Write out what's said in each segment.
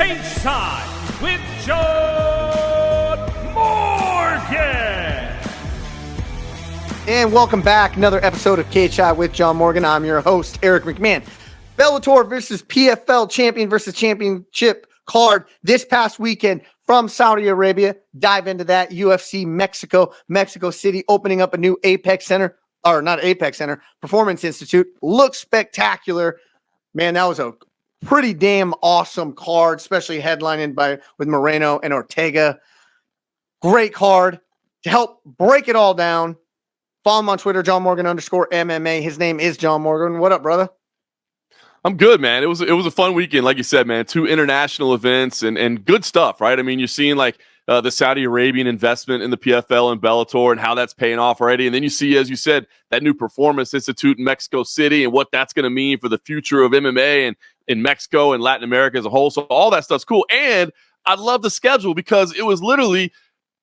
Cageside with John Morgan. And welcome back. Another episode of Cageside with John Morgan. I'm your host, Eric McMahon. Bellator versus PFL champion versus championship card this past weekend from Saudi Arabia. Dive into that. UFC Mexico City, opening up a new Performance Institute. Looks spectacular. Man, that was a pretty damn awesome card, especially headlining with Moreno and Ortega. Great card. To help break it all down, follow him on Twitter, JohnMorgan_MMA. His name is John Morgan. What up, brother? I'm good, man. It was a fun weekend, like you said, man. 2 international events and good stuff, right? I mean, you're seeing like the Saudi Arabian investment in the PFL and Bellator and how that's paying off already. And then you see, as you said, that new Performance Institute in Mexico City and what that's going to mean for the future of MMA and in Mexico and Latin America as a whole. So all that stuff's cool. And I love the schedule because it was literally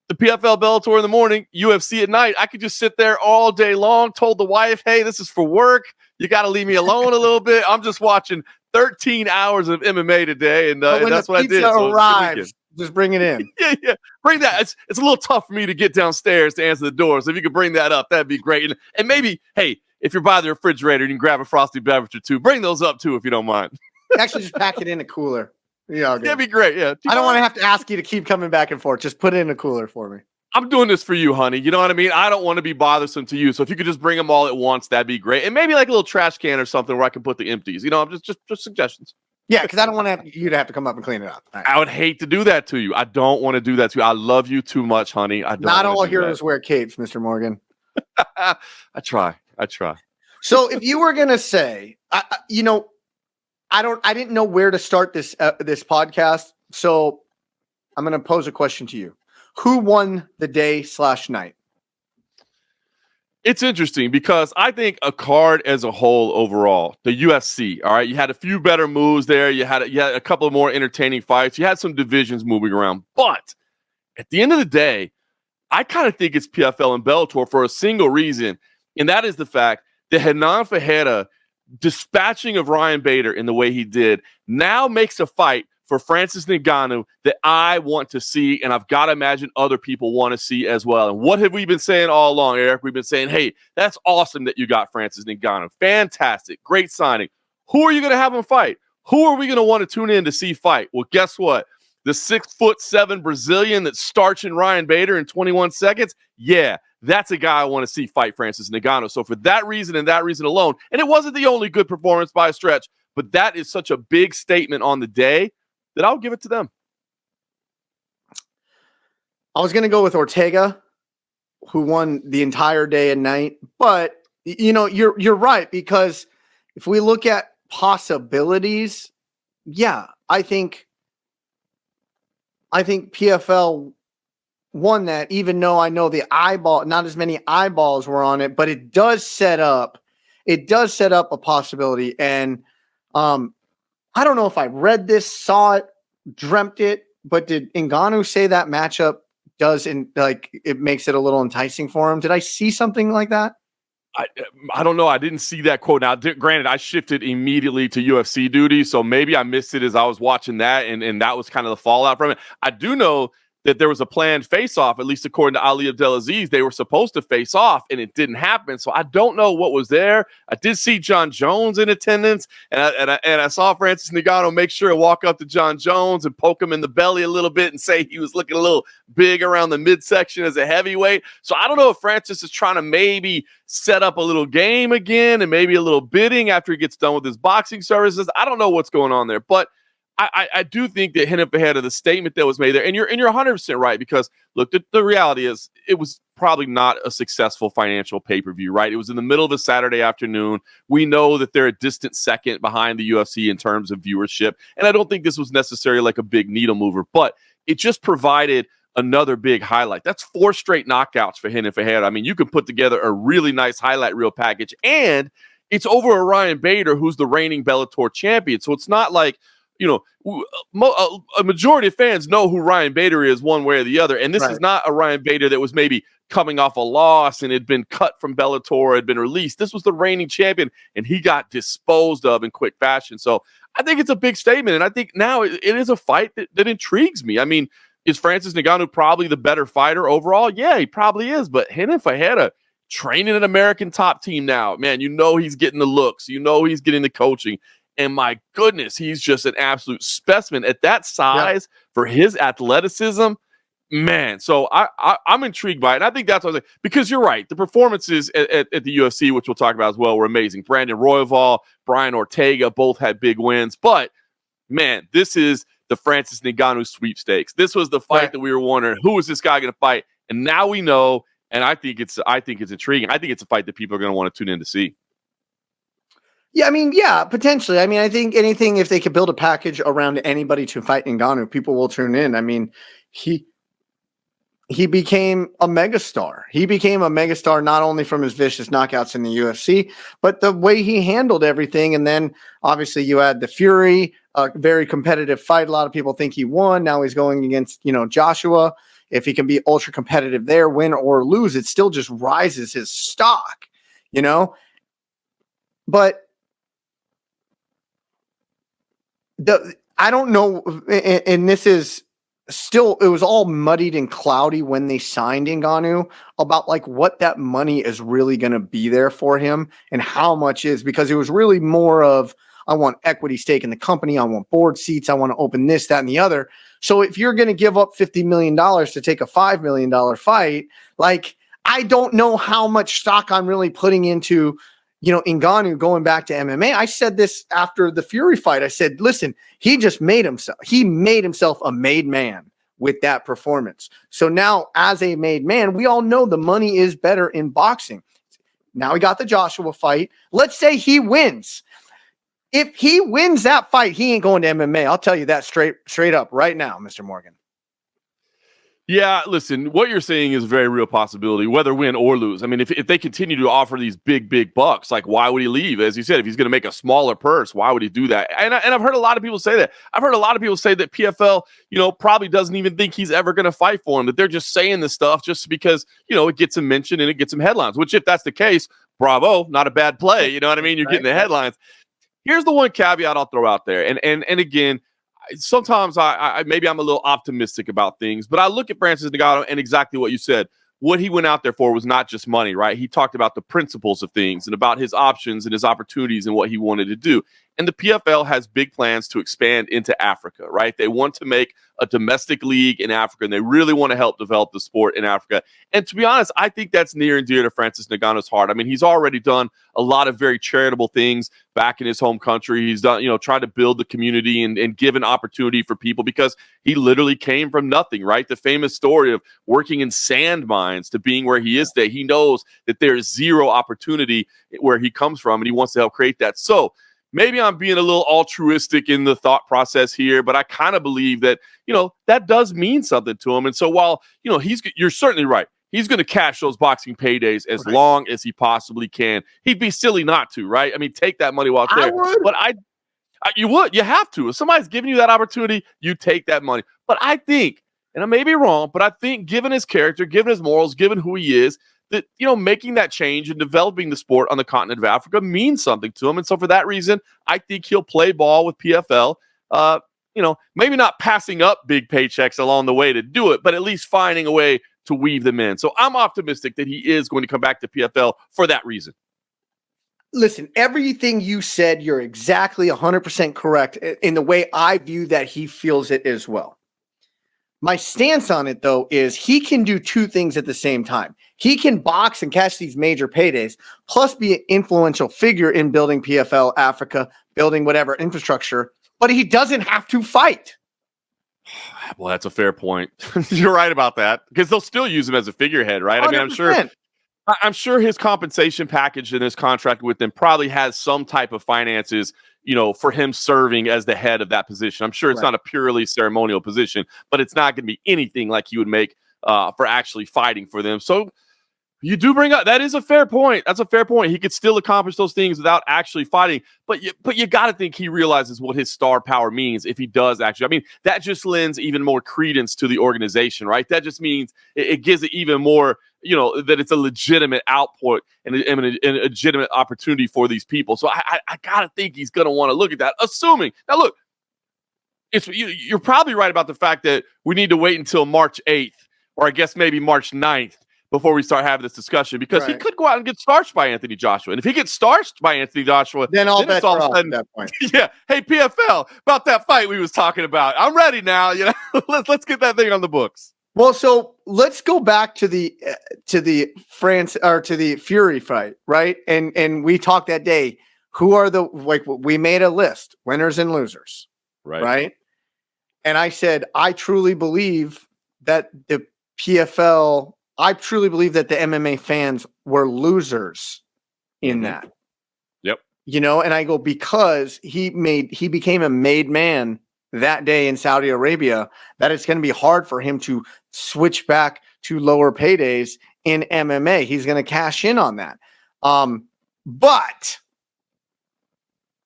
the PFL Bellator in the morning, UFC at night. I could just sit there all day long, told the wife, hey, this is for work. You got to leave me alone a little bit. I'm just watching 13 hours of MMA today, and that's what I did. So arrives, just bring it in. yeah. Bring that. It's a little tough for me to get downstairs to answer the door. So if you could bring that up, that'd be great. And maybe, hey, if you're by the refrigerator, you can grab a frosty beverage or two. Bring those up, too, if you don't mind. Actually, just pack it in a cooler. Yeah, that'd be great. Yeah, I don't want to have to ask you to keep coming back and forth. Just put it in a cooler for me. I'm doing this for you, honey. You know what I mean? I don't want to be bothersome to you. So if you could just bring them all at once, that'd be great. And maybe like a little trash can or something where I can put the empties. You know, I'm just suggestions. Yeah, because I don't want you to have to come up and clean it up. Right. I would hate to do that to you. I don't want to do that to you. I love you too much, honey. I don't. Not all heroes wear capes, Mr. Morgan. I try. So if you were gonna say, I didn't know where to start this podcast. So I'm gonna pose a question to you. Who won the day/night? It's interesting because I think a card as a whole overall, the UFC, all right, you had a few better moves there. You had a couple of more entertaining fights. You had some divisions moving around. But at the end of the day, I kind of think it's PFL and Bellator for a single reason, and that is the fact that Renan Ferreira dispatching of Ryan Bader in the way he did now makes a fight for Francis Ngannou that I want to see, and I've got to imagine other people want to see as well. And what have we been saying all along, Eric? We've been saying, hey, that's awesome that you got Francis Ngannou. Fantastic. Great signing. Who are you going to have him fight? Who are we going to want to tune in to see fight? Well, guess what? The 6'7" Brazilian that's starching Ryan Bader in 21 seconds? Yeah, that's a guy I want to see fight Francis Ngannou. So for that reason and that reason alone, and it wasn't the only good performance by a stretch, but that is such a big statement on the day that I'll give it to them. I was going to go with Ortega, who won the entire day and night. But, you're right, because if we look at possibilities, yeah, I think PFL won that, even though I know not as many eyeballs were on it, but it does set up a possibility. And, I don't know if I read this, saw it, dreamt it, but did Ngannou say that matchup it makes it a little enticing for him? Did I see something like that? I don't know. I didn't see that quote. Now, granted, I shifted immediately to UFC duty, so maybe I missed it as I was watching that, and that was kind of the fallout from it. I do know that there was a planned face-off, at least according to Ali Abdelaziz. They were supposed to face off, and it didn't happen. So I don't know what was there. I did see John Jones in attendance, and I saw Francis Ngannou make sure to walk up to John Jones and poke him in the belly a little bit and say he was looking a little big around the midsection as a heavyweight. So I don't know if Francis is trying to maybe set up a little game again and maybe a little bidding after he gets done with his boxing services. I don't know what's going on there, but I do think that Renan Ferreira, the statement that was made there, and you're 100% right, because look, the reality is it was probably not a successful financial pay-per-view, right? It was in the middle of a Saturday afternoon. We know that they're a distant second behind the UFC in terms of viewership, and I don't think this was necessarily like a big needle mover, but it just provided another big highlight. That's 4 straight knockouts for Renan Ferreira. I mean, you can put together a really nice highlight reel package, and it's over a Ryan Bader, who's the reigning Bellator champion. So it's not like, a majority of fans know who Ryan Bader is one way or the other. And this is not a Ryan Bader that was maybe coming off a loss and had been cut from Bellator, had been released. This was the reigning champion, and he got disposed of in quick fashion. So I think it's a big statement. And I think now it is a fight that intrigues me. I mean, is Francis Ngannou probably the better fighter overall? Yeah, he probably is. But Renan Ferreira training an American top team now, man, he's getting the looks. He's getting the coaching. And my goodness, he's just an absolute specimen at that size for his athleticism. Man, so I'm intrigued by it. And I think that's what I was like, because you're right. The performances at the UFC, which we'll talk about as well, were amazing. Brandon Royval, Brian Ortega, both had big wins. But, man, this is the Francis Ngannou sweepstakes. This was the fight that we were wondering, who is this guy going to fight? And now we know, and I think it's intriguing. I think it's a fight that people are going to want to tune in to see. Yeah, I mean, yeah, potentially. I mean, I think anything, if they could build a package around anybody to fight Ngannou, people will tune in. I mean, he became a megastar. He became a megastar not only from his vicious knockouts in the UFC, but the way he handled everything. And then obviously you had the Fury, a very competitive fight. A lot of people think he won. Now he's going against, Joshua. If he can be ultra competitive there, win or lose, it still just rises his stock, But I don't know, and this is still, it was all muddied and cloudy when they signed Ngannou about like what that money is really going to be there for him and how much is, because it was really more of, I want equity stake in the company. I want board seats. I want to open this, that, and the other. So if you're going to give up $50 million to take a $5 million fight, like, I don't know how much stock I'm really putting into, Ngannou going back to MMA. I said this after the Fury fight. I said, listen, he just made himself a made man with that performance. So now as a made man, we all know the money is better in boxing. Now he got the Joshua fight. Let's say he wins. If he wins that fight, he ain't going to MMA. I'll tell you that straight up right now, Mr. Morgan. Yeah, listen, what you're saying is a very real possibility, whether win or lose. I mean, if they continue to offer these big bucks, like, why would he leave? As you said, if he's going to make a smaller purse, why would he do that? And I've heard a lot of people say that. I've heard a lot of people say that PFL, probably doesn't even think he's ever going to fight for him, that they're just saying this stuff just because, it gets him mentioned and it gets him headlines, which if that's the case, bravo, not a bad play. You know what I mean? You're getting the headlines. Here's the one caveat I'll throw out there. And again, sometimes maybe I'm a little optimistic about things, but I look at Francis Ngannou and exactly what you said. What he went out there for was not just money, right? He talked about the principles of things and about his options and his opportunities and what he wanted to do. And the PFL has big plans to expand into Africa, right? They want to make a domestic league in Africa, and they really want to help develop the sport in Africa. And to be honest, I think that's near and dear to Francis Ngannou's heart. I mean, he's already done a lot of very charitable things back in his home country. He's done, tried to build the community and give an opportunity for people because he literally came from nothing, right? The famous story of working in sand mines to being where he is today. He knows that there is zero opportunity where he comes from, and he wants to help create that. So maybe I'm being a little altruistic in the thought process here, but I kind of believe that, that does mean something to him. And so while, you're certainly right. He's going to cash those boxing paydays as long as he possibly can. He'd be silly not to, right? I mean, take that money while it's there. But you would. You have to. If somebody's giving you that opportunity, you take that money. But I think, and I may be wrong, but I think given his character, given his morals, given who he is, that, making that change and developing the sport on the continent of Africa means something to him. And so for that reason, I think he'll play ball with PFL. Maybe not passing up big paychecks along the way to do it, but at least finding a way to weave them in. So I'm optimistic that he is going to come back to PFL for that reason. Listen, everything you said, you're exactly 100% correct in the way I view that he feels it as well. My stance on it, though, is he can do two things at the same time. He can box and catch these major paydays, plus be an influential figure in building PFL Africa, building whatever infrastructure, but he doesn't have to fight. Well, that's a fair point. You're right about that, because they'll still use him as a figurehead, right? 100%. I mean, I'm sure his compensation package and his contract with them probably has some type of finances, for him serving as the head of that position. I'm sure it's not a purely ceremonial position, but it's not going to be anything like he would make for actually fighting for them. So You do bring up, that is a fair point. That's a fair point. He could still accomplish those things without actually fighting. But you got to think he realizes what his star power means if he does actually. I mean, that just lends even more credence to the organization, right? That just means it gives it even more, that it's a legitimate output and a legitimate opportunity for these people. So I got to think he's going to want to look at that, assuming. Now, look, you're probably right about the fact that we need to wait until March 8th, or I guess maybe March 9th, before we start having this discussion, because he could go out and get starched by Anthony Joshua. And if he gets starched by Anthony Joshua, then it's all of a sudden, at that point. Yeah. Hey, PFL, about that fight we was talking about. I'm ready now. Let's get that thing on the books. Well, so let's go back to the Fury fight, right? And we talked that day. Who are we made a list, winners and losers, right? And I said, I truly believe that the PFL. I truly believe that the MMA fans were losers in that. Yep. And I go, because he became a made man that day in Saudi Arabia, that it's going to be hard for him to switch back to lower paydays in MMA. He's going to cash in on that. But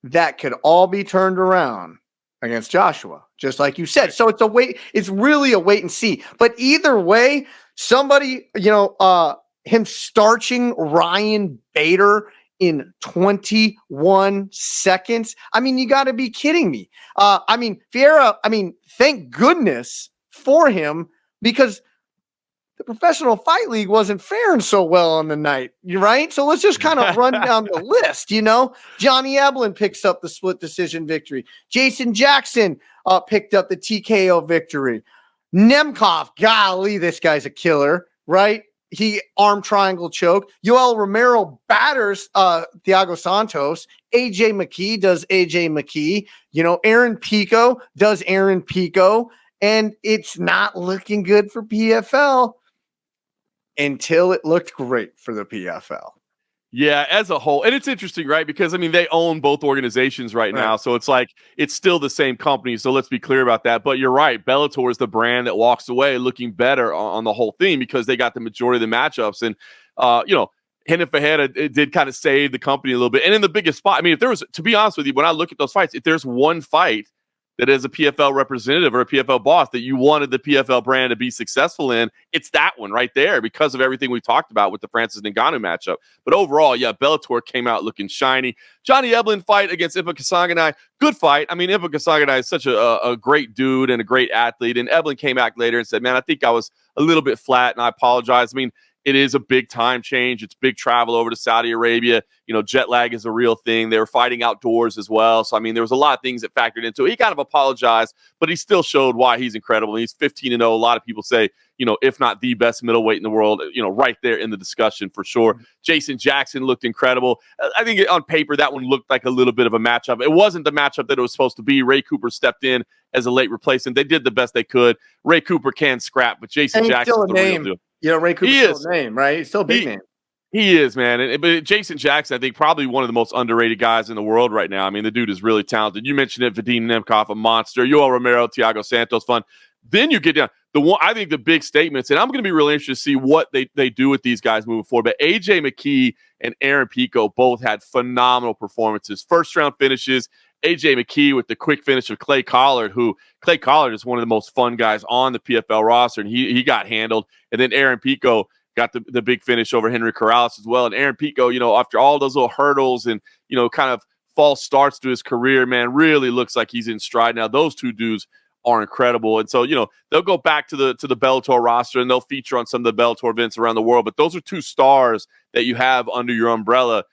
that could all be turned around against Joshua, just like you said. So it's really a wait and see. But either way, somebody, him starching Ryan Bader in 21 seconds. I mean, you got to be kidding me. Ferreira, thank goodness for him, because the Professional Fight League wasn't faring so well on the night, right? So let's just kind of run down the list, Johnny Eblen picks up the split decision victory. Jason Jackson picked up the TKO victory. Nemkov, golly, this guy's a killer, right? He arm triangle choke. Yoel Romero batters Thiago Santos. AJ McKee does AJ McKee. Aaron Pico does Aaron Pico. And it's not looking good for PFL until it looked great for the PFL. Yeah, as a whole. And it's interesting, right? Because, they own both organizations right now. So it's like, it's still the same company. So let's be clear about that. But you're right. Bellator is the brand that walks away looking better on the whole thing, because they got the majority of the matchups. And, Renan Ferreira, it did kind of save the company a little bit. And in the biggest spot, if there was, to be honest with you, when I look at those fights, if there's one fight that as a PFL representative or a PFL boss that you wanted the PFL brand to be successful in, it's that one right there, because of everything we talked about with the Francis Ngannou matchup. But overall, yeah, Bellator came out looking shiny. Johnny Eblen fight against Impa Kasanganay, good fight. Impa Kasanganay is such a great dude and a great athlete. And Eblen came back later and said, man, I think I was a little bit flat and I apologize. It is a big time change. It's big travel over to Saudi Arabia. Jet lag is a real thing. They were fighting outdoors as well. So, there was a lot of things that factored into it. He kind of apologized, but he still showed why he's incredible. He's 15-0. A lot of people say, if not the best middleweight in the world, right there in the discussion for sure. Jason Jackson looked incredible. I think on paper, that one looked like a little bit of a matchup. It wasn't the matchup that it was supposed to be. Ray Cooper stepped in as a late replacement. They did the best they could. Ray Cooper can scrap, but Jason Jackson's the real deal. Ray Cooper's still a name, right? He's still a big name. He is, man. But Jason Jackson, I think, probably one of the most underrated guys in the world right now. The dude is really talented. You mentioned it, Vadim Nemkov, a monster. Yoel Romero, Thiago Santos, fun. Then you get down. I think the big statements, and I'm going to be really interested to see what they do with these guys moving forward. But AJ McKee and Aaron Pico both had phenomenal performances. First round finishes. AJ McKee with the quick finish of Clay Collard, who Clay Collard is one of the most fun guys on the PFL roster, and he got handled. And then Aaron Pico got the big finish over Henry Corrales as well. And Aaron Pico, after all those little hurdles and, kind of false starts to his career, man, really looks like he's in stride now. Those two dudes are incredible. And so, they'll go back to the Bellator roster and they'll feature on some of the Bellator events around the world. But those are two stars that you have under your umbrella,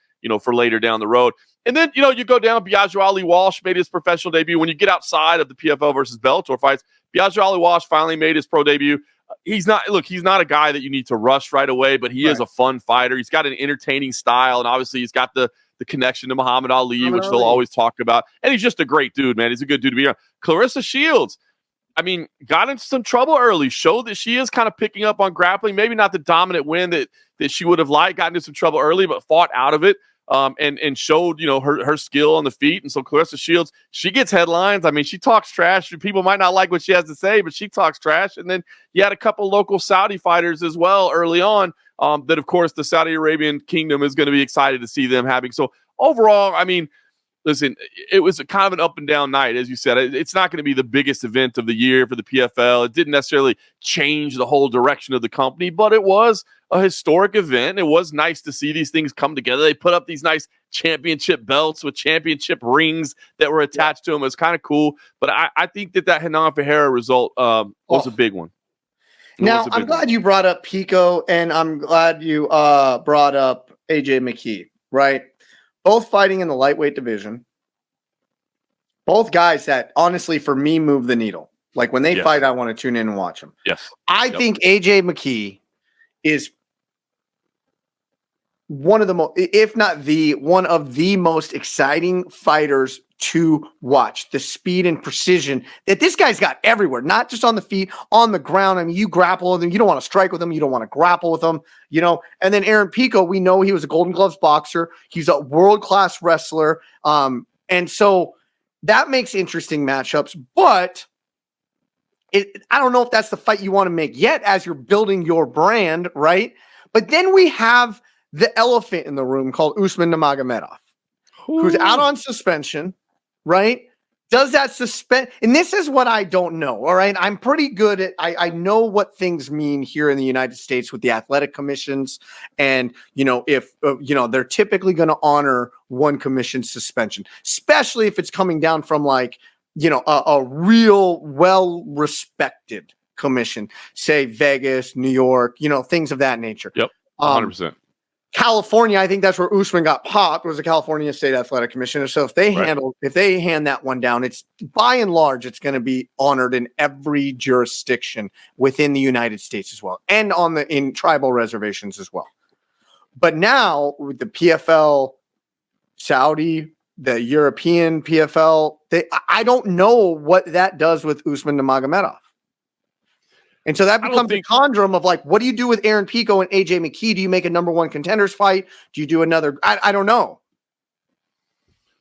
for later down the road. And then, you go down, Biagio Ali Walsh made his professional debut. When you get outside of the PFL versus Bellator fights, Biagio Ali Walsh finally made his pro debut. He's not a guy that you need to rush right away, but he is a fun fighter. He's got an entertaining style, and obviously he's got the connection to Muhammad Ali, which they'll always talk about. And he's just a great dude, man. He's a good dude to be around. Clarissa Shields, got into some trouble early, showed that she is kind of picking up on grappling. Maybe not the dominant win that she would have liked, got into some trouble early, but fought out of it. and showed, her skill on the feet. And so Clarissa Shields, she gets headlines. I mean, she talks trash. People might not like what she has to say, but she talks trash. And then you had a couple local Saudi fighters as well early on that, of course, the Saudi Arabian kingdom is going to be excited to see them having. So overall, I mean, listen, it was a kind of an up and down night, as you said. It's not going to be the biggest event of the year for the PFL. It didn't necessarily change the whole direction of the company, but it was a historic event. It was nice to see these things come together. They put up these nice championship belts with championship rings that were attached to them. It was kind of cool. But I think that Renan Ferreira result was a big one. Now, I'm glad you brought up Pico, and I'm glad you brought up AJ McKee, right? Both fighting in the lightweight division. Both guys that, honestly, for me, move the needle. Like, when they fight, I want to tune in and watch them. Yes. I think AJ McKee is one of the most, if not one of the most exciting fighters to watch. The speed and precision that this guy's got everywhere, not just on the feet, on the ground. I mean, you grapple with him. You don't want to strike with him. You don't want to grapple with him, And then Aaron Pico, we know he was a Golden Gloves boxer. He's a world-class wrestler. And so that makes interesting matchups, but I don't know if that's the fight you want to make yet as you're building your brand, right? But then we have the elephant in the room called Usman Nurmagomedov, who's out on suspension, right? Does that suspend? And this is what I don't know, all right? I'm pretty good at, I know what things mean here in the United States with the athletic commissions. And, if, they're typically going to honor one commission suspension, especially if it's coming down from like, a real well-respected commission, say Vegas, New York, things of that nature. Yep, 100%. California, I think that's where Usman got popped, was the California State Athletic Commission. So if they hand that one down, it's by and large, it's going to be honored in every jurisdiction within the United States as well, and in tribal reservations as well. But now with the PFL, Saudi, the European PFL, I don't know what that does with Usman Nurmagomedov. And so that becomes a conundrum of like, what do you do with Aaron Pico and AJ McKee? Do you make a number one contenders fight? Do you do another? I don't know.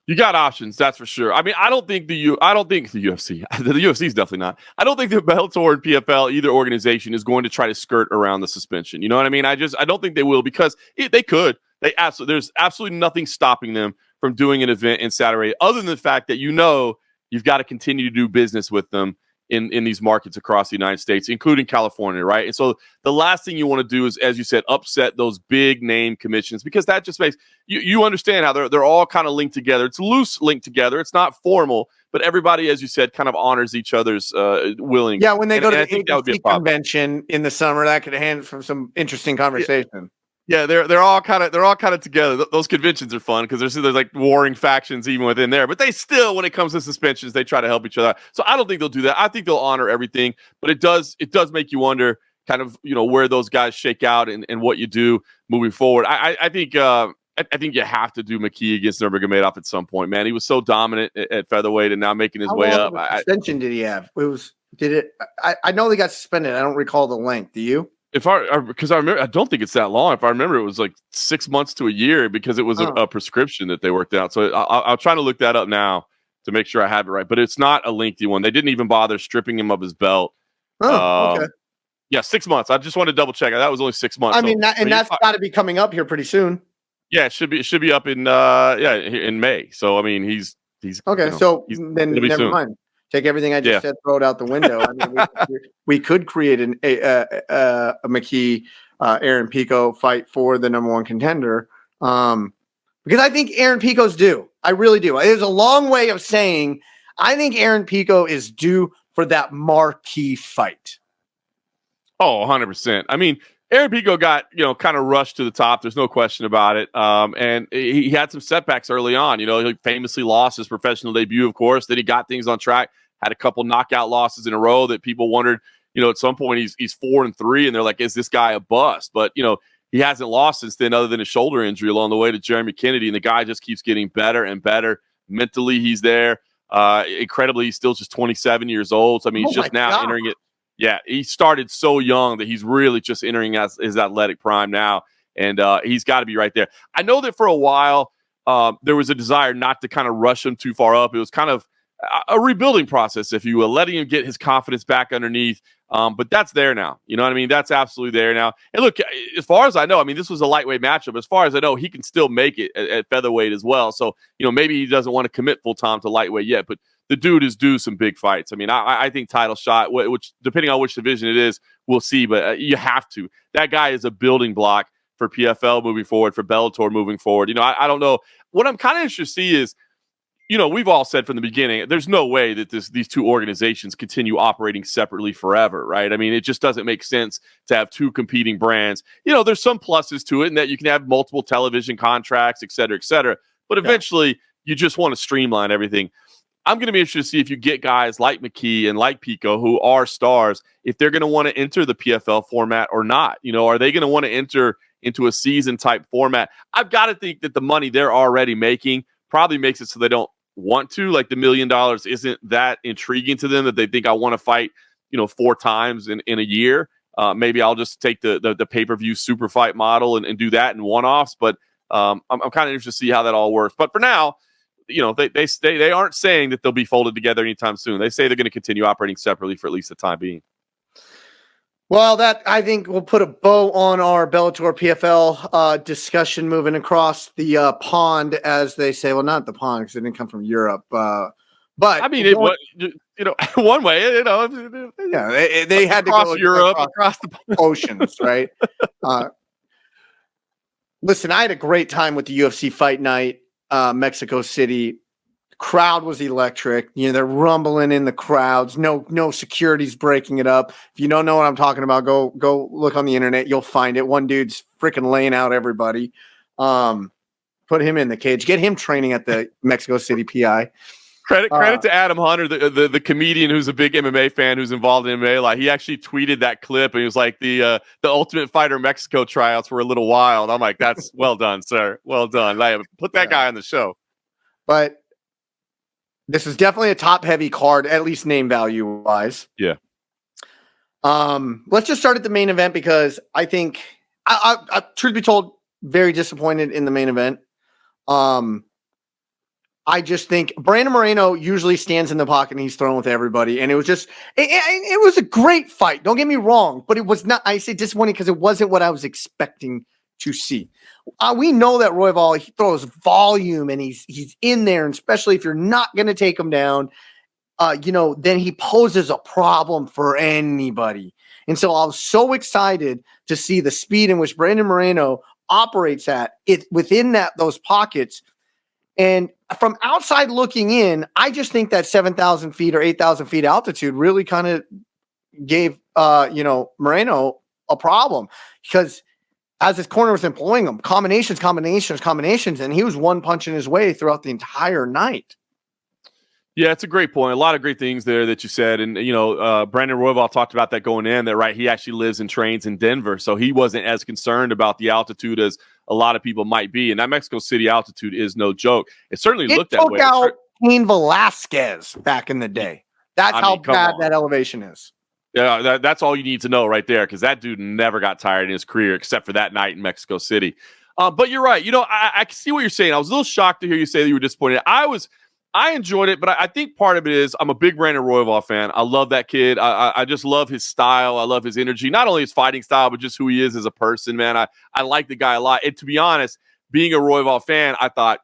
You got options, that's for sure. I mean, I don't think the UFC, the UFC is definitely not. I don't think the Bellator and PFL, either organization, is going to try to skirt around the suspension. You know what I mean? I don't think they will, because they could. There's absolutely nothing stopping them from doing an event in Saudi Arabia, other than the fact that you've got to continue to do business with them in these markets across the United States, including California, right? And so the last thing you want to do is, as you said, upset those big name commissions, because that just makes you understand how they're all kind of linked together. It's loose linked together. It's not formal, but everybody, as you said, kind of honors each other's willing. Yeah, when they go to the ABC convention in the summer, that could hand from some interesting conversation. Yeah, they're all kind of together. Those conventions are fun because there's like warring factions even within there. But they still, when it comes to suspensions, they try to help each other out. So I don't think they'll do that. I think they'll honor everything. But it does make you wonder kind of, where those guys shake out and what you do moving forward. I think you have to do McKee against Nurmagomedov at some point, man. He was so dominant at featherweight and now making his way up. How long of a suspension did he have? I know they got suspended. I don't recall the length. Do you? Because I remember, I don't think it's that long. If I remember, it was like 6 months to a year because it was a prescription that they worked out. So I'll try to look that up now to make sure I have it right. But it's not a lengthy one. They didn't even bother stripping him of his belt. Okay. Yeah, 6 months. I just wanted to double check. That was only 6 months. I mean, that's got to be coming up here pretty soon. Yeah, it should be up in May. So I mean, he's okay. Then never mind. Take everything I just said, throw it out the window. I mean, we could create a McKee Aaron Pico fight for the number one contender, because I think Aaron Pico's due. I really do. There's a long way of saying I think Aaron Pico is due for that marquee fight. Oh, 100%. I mean, Aaron Pico got, kind of rushed to the top. There's no question about it. And he had some setbacks early on. He famously lost his professional debut, of course. Then he got things on track, had a couple knockout losses in a row that people wondered, at some point he's 4-3 and they're like, is this guy a bust? But, he hasn't lost since then other than a shoulder injury along the way to Jeremy Kennedy. And the guy just keeps getting better and better. Mentally, he's there. Incredibly, he's still just 27 years old. So, I mean, he's just now entering it. Yeah, he started so young that he's really just entering his athletic prime now, and he's got to be right there. I know that for a while, there was a desire not to kind of rush him too far up. It was kind of a rebuilding process, if you will, letting him get his confidence back underneath. But that's there now. You know what I mean? That's absolutely there now. And look, as far as I know, I mean, this was a lightweight matchup. As far as I know, he can still make it at featherweight as well. So, maybe he doesn't want to commit full time to lightweight yet, but the dude is due some big fights. I mean, I think title shot, which depending on which division it is, we'll see, but you have to. That guy is a building block for PFL moving forward, for Bellator moving forward. I don't know. What I'm kind of interested to see is, we've all said from the beginning, there's no way that these two organizations continue operating separately forever, right? I mean, it just doesn't make sense to have two competing brands. There's some pluses to it in that you can have multiple television contracts, et cetera, but eventually you just want to streamline everything. I'm going to be interested to see if you get guys like McKee and like Pico, who are stars, if they're going to want to enter the PFL format or not. Are they going to want to enter into a season type format? I've got to think that the money they're already making probably makes it so they don't want to. Like the $1 million isn't that intriguing to them that they think I want to fight, 4 times in a year. Maybe I'll just take the pay-per-view super fight model and do that in one-offs. But I'm kind of interested to see how that all works. But for now, they aren't saying that they'll be folded together anytime soon. They say they're going to continue operating separately for at least the time being. Well, that I think will put a bow on our Bellator PFL discussion moving across the pond, as they say. Well, not the pond because it didn't come from Europe. But I mean, one way, yeah, they had to go Europe, across the oceans, right? Listen, I had a great time with the UFC Fight Night, Mexico City. Crowd was electric. They're rumbling in the crowds. No security's breaking it up. If you don't know what I'm talking about, go look on the internet. You'll find it. One dude's freaking laying out everybody. Put him in the cage. Get him training at the Mexico City PI. Credit to Adam Hunter, the comedian who's a big MMA fan who's involved in MMA. Like, he actually tweeted that clip and he was like, the Ultimate Fighter Mexico tryouts were a little wild. I'm like, that's well done, sir. Well done. Like, put that guy on the show. But this is definitely a top-heavy card, at least name value-wise. Yeah. Let's just start at the main event because I think, I truth be told, very disappointed in the main event. I just think Brandon Moreno usually stands in the pocket and he's thrown with everybody. And it was just, it was a great fight. Don't get me wrong, but it was not, I say disappointing because it wasn't what I was expecting to see. We know that Royval, he throws volume and he's in there, and especially if you're not going to take him down, then he poses a problem for anybody. And so I was so excited to see the speed in which Brandon Moreno operates at it within those pockets. And from outside looking in, I just think that 7,000 feet or 8,000 feet altitude really kind of gave Moreno a problem, because as his corner was employing him, combinations, and he was one punching his way throughout the entire night. Yeah, it's a great point. A lot of great things there that you said. And, Brandon Royval talked about that going in, that, right, he actually lives and trains in Denver. So he wasn't as concerned about the altitude as a lot of people might be. And that Mexico City altitude is no joke. It certainly looked that way. It took out Cain Velasquez back in the day. That's how bad that elevation is. Yeah, that's all you need to know right there, because that dude never got tired in his career except for that night in Mexico City. But you're right. I can see what you're saying. I was a little shocked to hear you say that you were disappointed. I enjoyed it, but I think part of it is I'm a big Brandon Royval fan. I love that kid. I just love his style. I love his energy, not only his fighting style, but just who he is as a person, man. I like the guy a lot. And to be honest, being a Royval fan, I thought,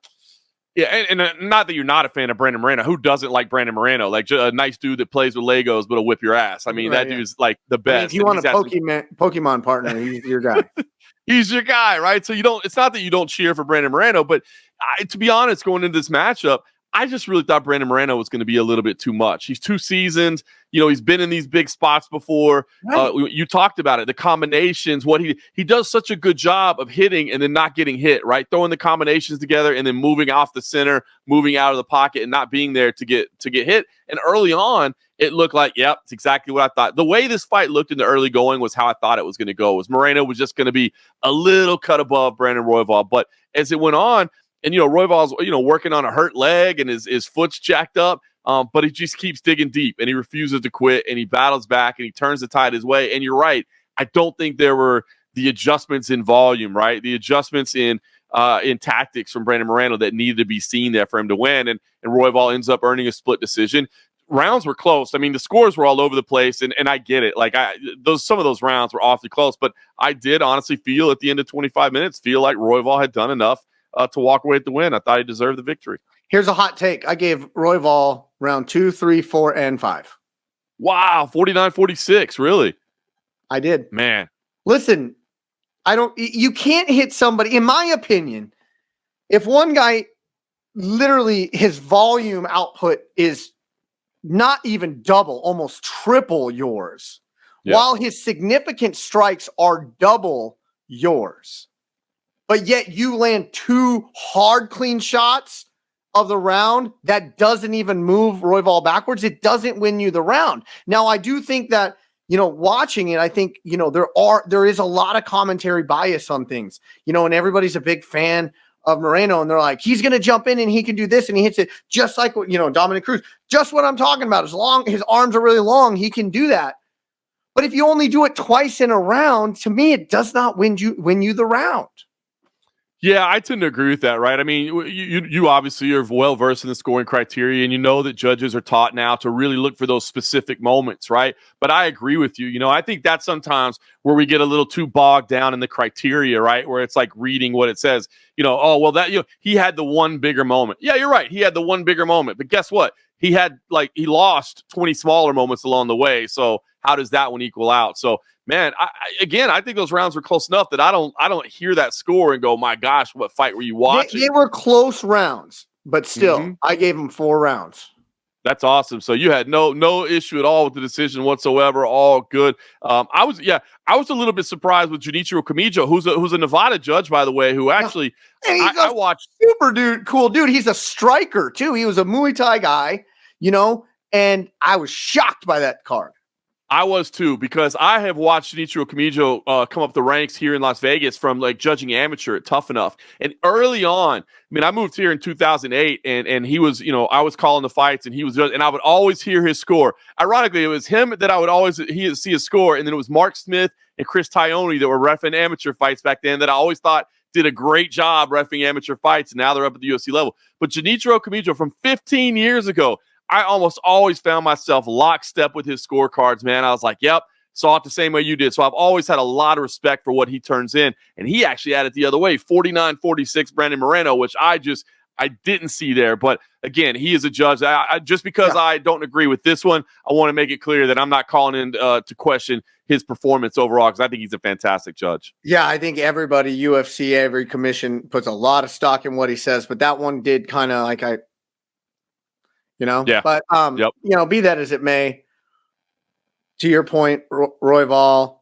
yeah, and not that you're not a fan of Brandon Moreno. Who doesn't like Brandon Moreno? Like, a nice dude that plays with Legos but'll whip your ass. I mean, right, that dude's like the best. I mean, if you want a Pokemon partner, he's your guy. He's your guy, right? So it's not that you don't cheer for Brandon Moreno, but to be honest, going into this matchup, I just really thought Brandon Moreno was going to be a little bit too much. He's too seasoned. He's been in these big spots before. Right. You talked about it, the combinations, what he does such a good job of hitting and then not getting hit, right? Throwing the combinations together and then moving off the center, moving out of the pocket and not being there to get hit. And early on, it looked like, yep, it's exactly what I thought. The way this fight looked in the early going was how I thought it was going to go. Was Moreno was just going to be a little cut above Brandon Royval. But as it went on, and, Royval's, working on a hurt leg and his foot's jacked up, but he just keeps digging deep and he refuses to quit and he battles back and he turns the tide his way. And you're right. I don't think there were the adjustments in volume, right? The adjustments in in tactics from Brandon Moreno that needed to be seen there for him to win. And Royval ends up earning a split decision. Rounds were close. I mean, the scores were all over the place, and I get it. Like some of those rounds were awfully close, but I did honestly feel at the end of 25 minutes, like Royval had done enough to walk away with the win. I thought he deserved the victory. Here's a hot take. I gave Royval round 2, 3, 4, and 5. Wow, 49-46, really? I did. Man. Listen, you can't hit somebody, in my opinion, if one guy literally his volume output is not even double, almost triple yours, while his significant strikes are double yours, but yet you land 2 hard, clean shots of the round that doesn't even move Royval backwards, it doesn't win you the round. Now, I do think that, watching it, I think, there is a lot of commentary bias on things, and everybody's a big fan of Moreno, and they're like, he's going to jump in and he can do this, and he hits it just like, Dominic Cruz. Just what I'm talking about. As long his arms are really long, he can do that. But if you only do it twice in a round, to me, it does not win you the round. Yeah, I tend to agree with that, right? I mean, you obviously are well versed in the scoring criteria, and you know that judges are taught now to really look for those specific moments, right? But I agree with you. I think that's sometimes where we get a little too bogged down in the criteria, right? Where it's like reading what it says. He had the one bigger moment. Yeah, you're right. He had the one bigger moment, but guess what? He lost 20 smaller moments along the way. So how does that one equal out? So, man, I think those rounds were close enough that I don't hear that score and go, my gosh, what fight were you watching? They were close rounds, but still, I gave them 4 rounds. That's awesome. So you had no issue at all with the decision whatsoever. All good. I was a little bit surprised with Junichiro Kamijo, who's a Nevada judge, by the way, who actually I watched. Super cool dude. He's a striker too. He was a Muay Thai guy, and I was shocked by that card. I was too, because I have watched Junichiro Kamijo come up the ranks here in Las Vegas from judging amateur at Tough Enough. And early on, I moved here in 2008 and he was, I was calling the fights and he was judging, and I would always hear his score. Ironically, it was him that I would always see his score. And then it was Mark Smith and Chris Tione that were reffing amateur fights back then that I always thought did a great job reffing amateur fights. And now they're up at the UFC level. But Junichiro Kamijo from 15 years ago, I almost always found myself lockstep with his scorecards, man. I was like, yep, saw it the same way you did. So I've always had a lot of respect for what he turns in. And he actually had it the other way, 49-46 Brandon Moreno, which I didn't see there. But again, he is a judge. Just because I don't agree with this one, I want to make it clear that I'm not calling in to question his performance overall, because I think he's a fantastic judge. Yeah, I think everybody, UFC, every commission puts a lot of stock in what he says. But that one did kind of but be that as it may, to your point, Royval,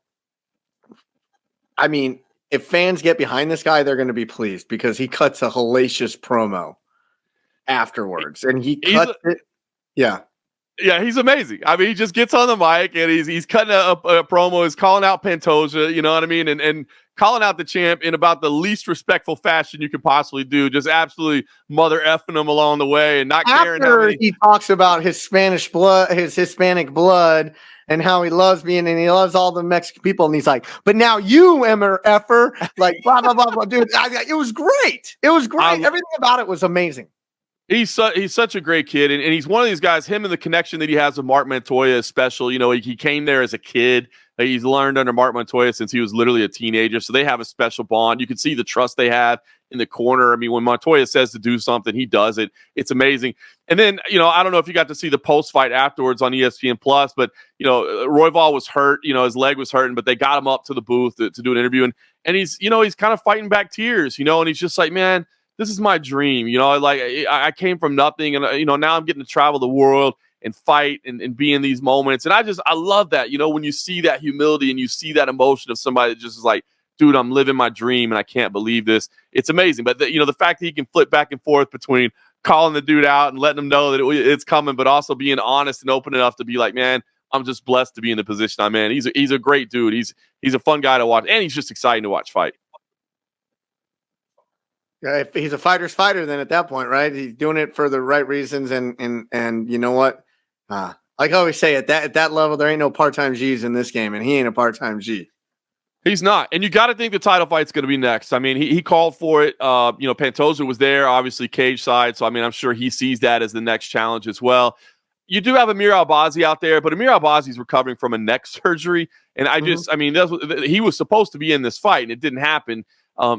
I mean, if fans get behind this guy, they're going to be pleased because he cuts a hellacious promo afterwards, and he cuts it. Yeah. Yeah, he's amazing. I mean, he just gets on the mic and he's cutting a promo. He's calling out Pantoja, you know what I mean? And calling out the champ in about the least respectful fashion you could possibly do. Just absolutely mother effing him along the way and not caring how many. He talks about his Spanish blood, his Hispanic blood, and how he loves being, and he loves all the Mexican people. And he's like, but now you, effer, like blah, blah, blah, blah. Dude, it was great. It was great. Everything about it was amazing. He's such a great kid, and he's one of these guys. Him and the connection that he has with Mark Montoya is special. He came there as a kid. He's learned under Mark Montoya since he was literally a teenager, so they have a special bond. You can see the trust they have in the corner. I mean, when Montoya says to do something, he does it. It's amazing. And then, I don't know if you got to see the post-fight afterwards on ESPN Plus, but, Royval was hurt. His leg was hurting, but they got him up to the booth to do an interview, and he's kind of fighting back tears, and he's just like, man, this is my dream. I came from nothing, and now I'm getting to travel the world and fight and be in these moments. And I love that, when you see that humility and you see that emotion of somebody that just is like, dude, I'm living my dream and I can't believe this. It's amazing. But the fact that he can flip back and forth between calling the dude out and letting him know that it's coming, but also being honest and open enough to be like, man, I'm just blessed to be in the position I'm in. He's a great dude. He's a fun guy to watch, and he's just exciting to watch fight. Yeah, if he's a fighter's fighter, then at that point, right? He's doing it for the right reasons, and you know what? Like I always say, at that level, there ain't no part-time G's in this game, and he ain't a part-time G. He's not. And you got to think the title fight's going to be next. I mean, he called for it. Pantoja was there, obviously Cageside. So, I mean, I'm sure he sees that as the next challenge as well. You do have Amir Albazi out there, but Amir Albazi's recovering from a neck surgery. And he was supposed to be in this fight, and it didn't happen.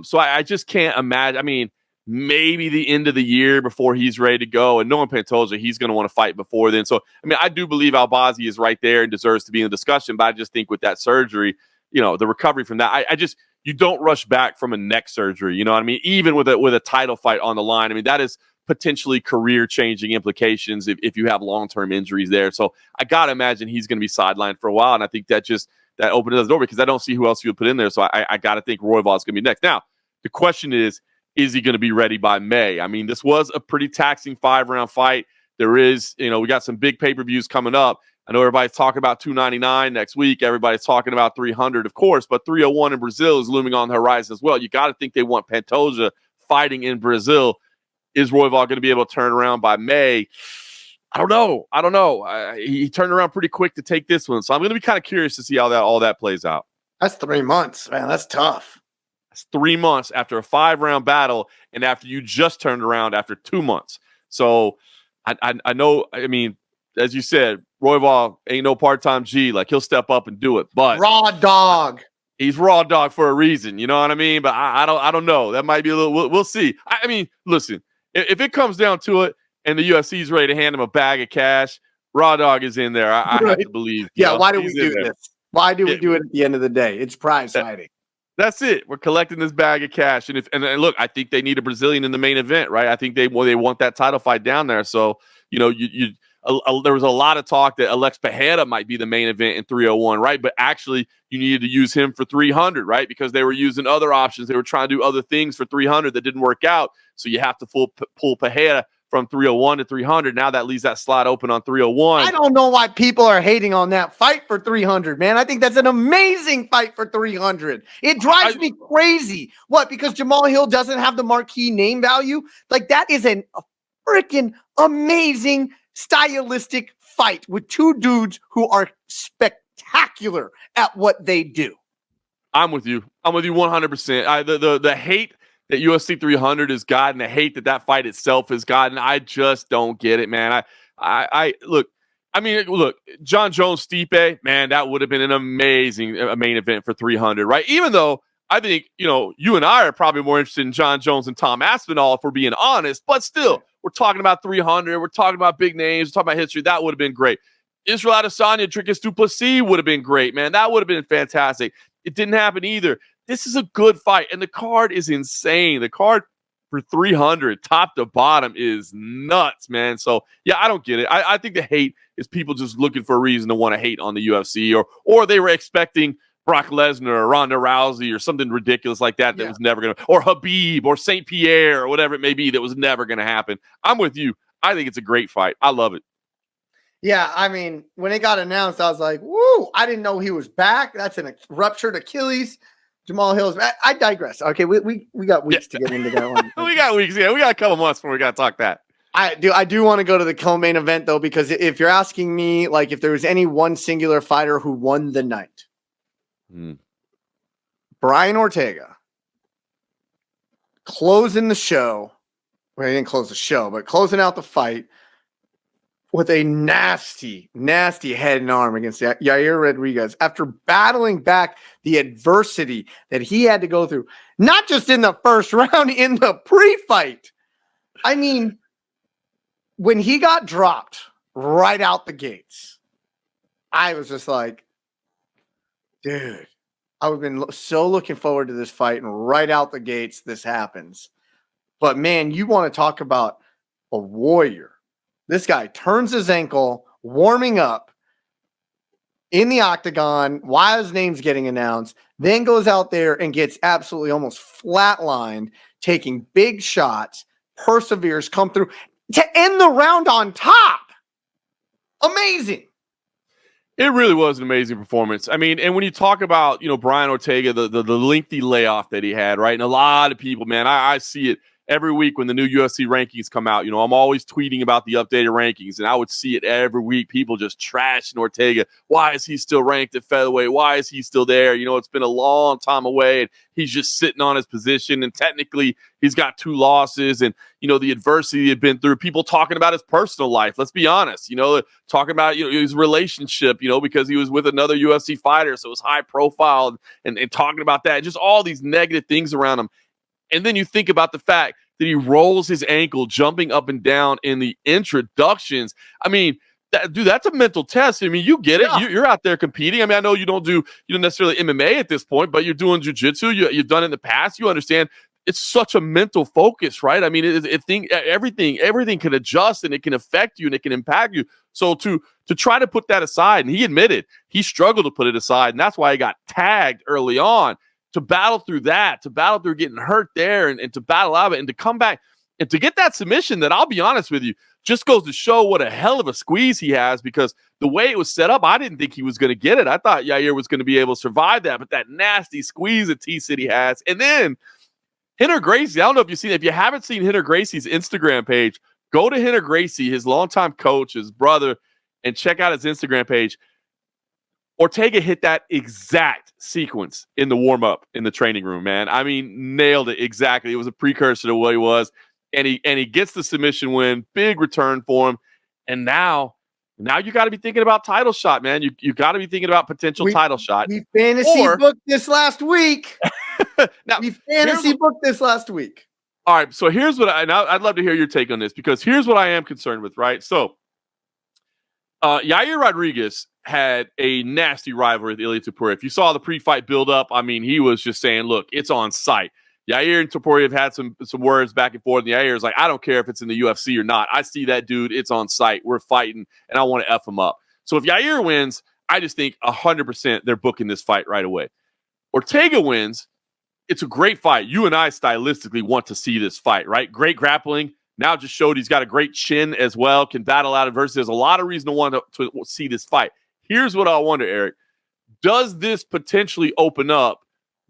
So I just can't imagine. I mean, maybe the end of the year before he's ready to go. And knowing Pantoja, he's going to want to fight before then. So, I mean, I do believe Albazi is right there and deserves to be in the discussion. But I just think with that surgery, the recovery from that, you don't rush back from a neck surgery. You know what I mean? Even with a title fight on the line. I mean, that is potentially career-changing implications if you have long-term injuries there. So I got to imagine he's going to be sidelined for a while, and I think that opened the door because I don't see who else you would put in there. So I got to think Royval is going to be next. Now, the question is he going to be ready by May? I mean, this was a pretty taxing 5-round fight. There is, we got some big pay-per-views coming up. I know everybody's talking about 299 next week. Everybody's talking about 300, of course, but 301 in Brazil is looming on the horizon as well. You got to think they want Pantoja fighting in Brazil. Is Royval going to be able to turn around by May? I don't know. He turned around pretty quick to take this one. So I'm going to be kind of curious to see how all that plays out. That's 3 months, man. That's tough. That's 3 months after a 5-round battle and after you just turned around after 2 months. So I know, I mean, as you said, Royval ain't no part-time G. Like, he'll step up and do it. But raw dog. He's raw dog for a reason. You know what I mean? But I don't know. That might be a little. We'll see. I mean, listen. If it comes down to it, and the UFC is ready to hand him a bag of cash, raw dog is in there. I have to believe. Yeah. Why do we do this? Why do we do it at the end of the day? It's prize fighting. That's it. We're collecting this bag of cash, and look, I think they need a Brazilian in the main event, right? I think they want that title fight down there. So there was a lot of talk that Alex Pereira might be the main event in 301, right? But actually, you needed to use him for 300, right? Because they were using other options. They were trying to do other things for 300 that didn't work out. So you have to pull Pereira from 301 to 300. Now that leaves that slot open on 301. I don't know why people are hating on that fight for 300, man. I think that's an amazing fight for 300. It drives me crazy. What? Because Jamal Hill doesn't have the marquee name value? Like, that is a freaking amazing stylistic fight with two dudes who are spectacular at what they do. I'm with you 100%. The hate that UFC 300 has gotten, the hate that fight itself has gotten, I just don't get it, man. Look, John Jones Stipe, man, that would have been an amazing main event for 300, right? Even though I think, you and I are probably more interested in John Jones and Tom Aspinall, if we're being honest, but still, we're talking about 300. We're talking about big names. We're talking about history. That would have been great. Israel Adesanya, Dricus du Plessis would have been great, man. That would have been fantastic. It didn't happen either. This is a good fight, and the card is insane. The card for 300, top to bottom, is nuts, man. So, yeah, I don't get it. I think the hate is people just looking for a reason to want to hate on the UFC, or they were expecting Brock Lesnar or Ronda Rousey or something ridiculous like that was never going to, or Habib or St. Pierre or whatever it may be that was never going to happen. I'm with you. I think it's a great fight. I love it. Yeah, I mean, when it got announced, I was like, woo, I didn't know he was back. That's a ruptured Achilles. Jamal Hill's back. I digress. Okay, we got weeks to get into that one. We got weeks. Yeah, we got a couple months before we got to talk that. I do want to go to the co-main event, though, because if you're asking me, like, if there was any one singular fighter who won the night, Brian Ortega closing the show. Well, he didn't close the show, but closing out the fight with a nasty, nasty head and arm against Yair Rodriguez after battling back the adversity that he had to go through, not just in the first round, in the pre-fight. I mean, when he got dropped right out the gates, I was just like, dude, I would have been so looking forward to this fight, and right out the gates, this happens. But, man, you want to talk about a warrior. This guy turns his ankle, warming up in the octagon while his name's getting announced, then goes out there and gets absolutely almost flatlined, taking big shots, perseveres, come through to end the round on top. Amazing. It really was an amazing performance. I mean, and when you talk about, Brian Ortega, the lengthy layoff that he had, right? And a lot of people, man, I see it every week when the new UFC rankings come out, I'm always tweeting about the updated rankings, and I would see it every week. People just trashing Ortega. Why is he still ranked at featherweight? Why is he still there? It's been a long time away, and he's just sitting on his position, and technically he's got 2 losses, and, the adversity he'd been through. People talking about his personal life. Let's be honest, talking about, his relationship, because he was with another UFC fighter, so it was high profile, and talking about that, just all these negative things around him. And then you think about the fact that he rolls his ankle jumping up and down in the introductions. I mean, that's a mental test. I mean, you get it. Yeah. You're out there competing. I mean, I know you don't necessarily MMA at this point, but you're doing jiu-jitsu. You've done it in the past. You understand it's such a mental focus, right? I mean, everything can adjust, and it can affect you, and it can impact you. So to try to put that aside, and he admitted he struggled to put it aside, and that's why he got tagged early on. To battle through that, to battle through getting hurt there, and to battle out of it, and to come back and to get that submission that, I'll be honest with you, just goes to show what a hell of a squeeze he has, because the way it was set up, I didn't think he was going to get it. I thought Yair was going to be able to survive that, but that nasty squeeze that T-City has. And then Rener Gracie, I don't know if you've seen it. If you haven't seen Rener Gracie's Instagram page, go to Rener Gracie, his longtime coach, his brother, and check out his Instagram page. Ortega hit that exact sequence in the warm-up in the training room, man. I mean, nailed it exactly. It was a precursor to what he was. And he gets the submission win. Big return for him. And now you got to be thinking about title shot, man. You got to be thinking about potential title shot. We fantasy booked this last week. Now, we fantasy booked this last week. All right, so here's what I'd love to hear your take on this, because here's what I am concerned with, right? So Yair Rodriguez had a nasty rivalry with Ilia Topuria. If you saw the pre-fight build-up, I mean, he was just saying, look, it's on site. Yair and Topuria have had some words back and forth, and Yair is like, I don't care if it's in the UFC or not. I see that dude. It's on site. We're fighting, and I want to F him up. So if Yair wins, I just think 100% they're booking this fight right away. Ortega wins, it's a great fight. You and I stylistically want to see this fight, right? Great grappling. Now just showed he's got a great chin as well, can battle out adversity. There's a lot of reason to want to see this fight. Here's what I wonder, Eric. Does this potentially open up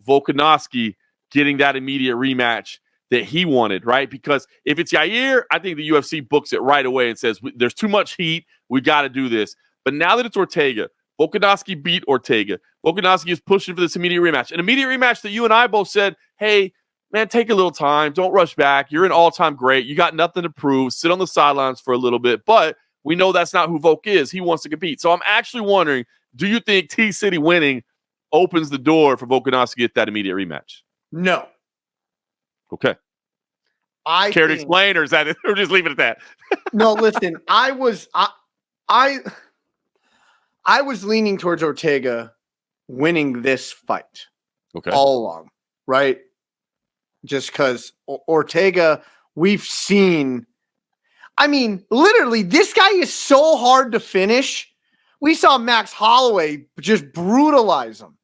Volkanovski getting that immediate rematch that he wanted, right? Because if it's Yair, I think the UFC books it right away and says, there's too much heat. We got to do this. But now that it's Ortega, Volkanovski beat Ortega. Volkanovski is pushing for this immediate rematch. An immediate rematch that you and I both said, hey, man, take a little time. Don't rush back. You're an all-time great. You got nothing to prove. Sit on the sidelines for a little bit. But we know that's not who Volk is. He wants to compete. So I'm actually wondering, do you think T-City winning opens the door for Volkanovski to get that immediate rematch? No. Okay. Care to explain, or is that it? Or just leave it at that? No, listen, I was leaning towards Ortega winning this fight. Okay. All along, right? Just because Ortega, we've seen. I mean, literally, this guy is so hard to finish. We saw Max Holloway just brutalize him.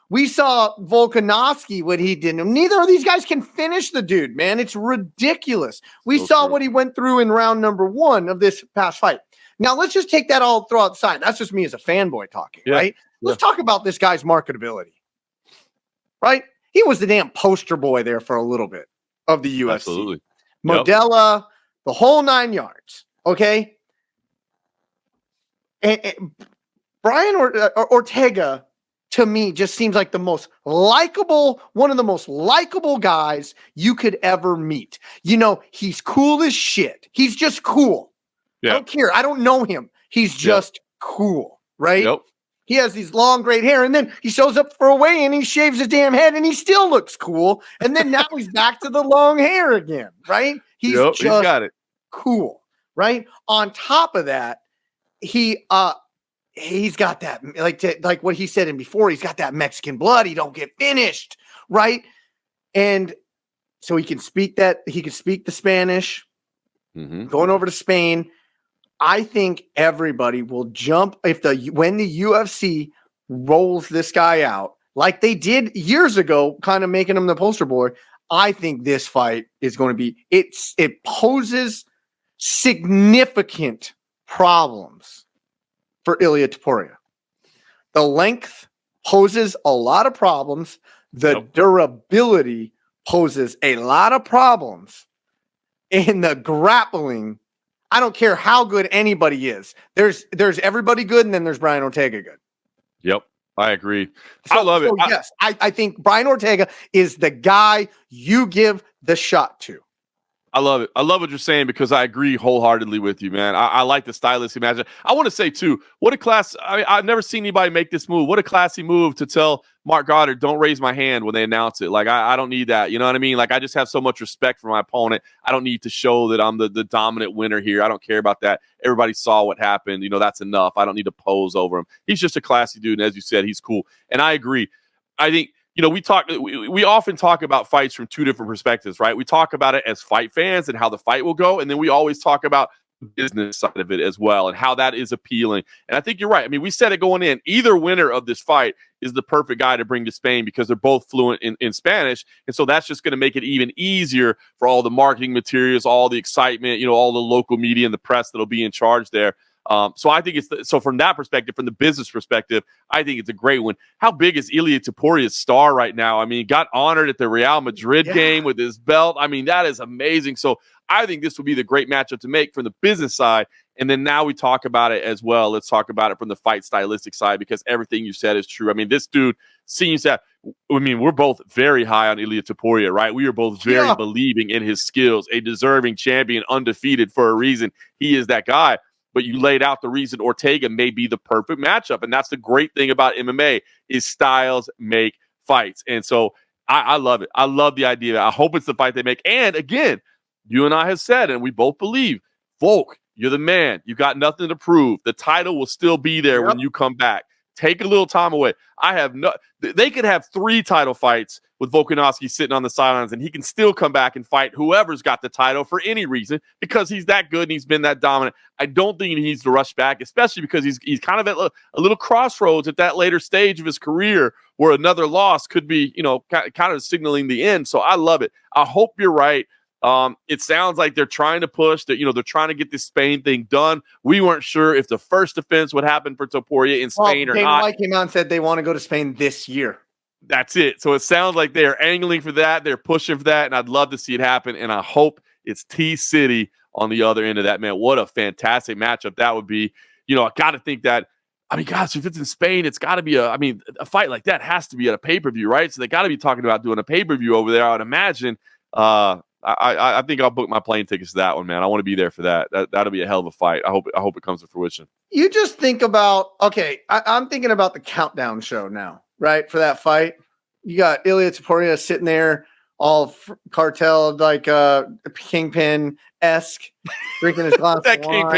We saw Volkanovski, what he did. Neither of these guys can finish the dude, man. It's ridiculous. We saw what he went through in round number 1 of this past fight. Now, let's just take that all throw outside. That's just me as a fanboy talking, right? Let's talk about this guy's marketability, right? He was the damn poster boy there for a little bit of the UFC. Absolutely. Modella, the whole 9 yards, okay? And Brian Ortega, to me, just seems like one of the most likable guys you could ever meet. He's cool as shit. He's just cool. Yeah. I don't care. I don't know him. He's just cool, right? Yep. He has these long, great hair, and then he shows up for a weigh-in and he shaves his damn head, and he still looks cool. And then now he's back to the long hair again, right? He's got it. Cool, right? On top of that, he's got that, like what he said in before, he's got that Mexican blood. He don't get finished, right? And so he can speak the Spanish. Mm-hmm. Going over to Spain. I think everybody will jump when the UFC rolls this guy out, like they did years ago, kind of making him the poster boy. I think this fight is going to be it poses significant problems for Ilia Topuria. The length poses a lot of problems. The durability poses a lot of problems in the grappling, I don't care how good anybody is. There's everybody good, and then there's Brian Ortega good. Yep, I agree. I love it. Yes, I think Brian Ortega is the guy you give the shot to. I love it. I love what you're saying because I agree wholeheartedly with you, man. I like the stylistic matchup. I want to say, too, what a class. I've never seen anybody make this move. What a classy move to tell Mark Goddard, don't raise my hand when they announce it. Like, I don't need that. You know what I mean? Like, I just have so much respect for my opponent. I don't need to show that I'm the dominant winner here. I don't care about that. Everybody saw what happened. You know, that's enough. I don't need to pose over him. He's just a classy dude. And as you said, he's cool. And I agree. I think, you know, we often talk about fights from two different perspectives, right? We talk about it as fight fans and how the fight will go. And then we always talk about the business side of it as well and how that is appealing. And I think you're right. I mean, we said it going in. Either winner of this fight is the perfect guy to bring to Spain because they're both fluent in Spanish. And so that's just going to make it even easier for all the marketing materials, all the excitement, you know, all the local media and the press that'll be in charge there. So I think so from that perspective, from the business perspective, I think it's a great one. How big is Ilia Topuria's star right now? I mean, he got honored at the Real Madrid game with his belt. I mean, that is amazing. So I think this will be the great matchup to make from the business side. And then now we talk about it as well. Let's talk about it from the fight stylistic side because everything you said is true. I mean, this dude seems that, I mean, we're both very high on Ilia Topuria, right? We are both very believing in his skills, a deserving champion, undefeated for a reason. He is that guy. But you laid out the reason Ortega may be the perfect matchup. And that's the great thing about MMA is styles make fights. And so I love it. I love the idea. I hope it's the fight they make. And again, you and I have said, and we both believe, Volk, you're the man. You got nothing to prove. The title will still be there when you come back. Take a little time away. They could have 3 title fights with Volkanovski sitting on the sidelines, and he can still come back and fight whoever's got the title for any reason because he's that good and he's been that dominant. I don't think he needs to rush back, especially because he's kind of at a little crossroads at that later stage of his career where another loss could be, you know, kind of signaling the end. So I love it. I hope you're right. It sounds like they're trying to push that, you know, they're trying to get this Spain thing done. We weren't sure if the first defense would happen for Topuria in Spain or not. White came out and said they want to go to Spain this year. That's it. So it sounds like they're angling for that. They're pushing for that. And I'd love to see it happen. And I hope it's T-City on the other end of that, man. What a fantastic matchup that would be. You know, I got to think that, I mean, gosh, if it's in Spain, it's got to be a fight like that has to be at a pay-per-view, right? So they got to be talking about doing a pay-per-view over there, I would imagine. I think I'll book my plane tickets to that one, man. I want to be there for that. That'll be a hell of a fight. I hope it comes to fruition. You just think about, I'm thinking about the countdown show now, right? For that fight. You got Ilia Topuria sitting there, all cartel, like Kingpin-esque, drinking his glass that of wine.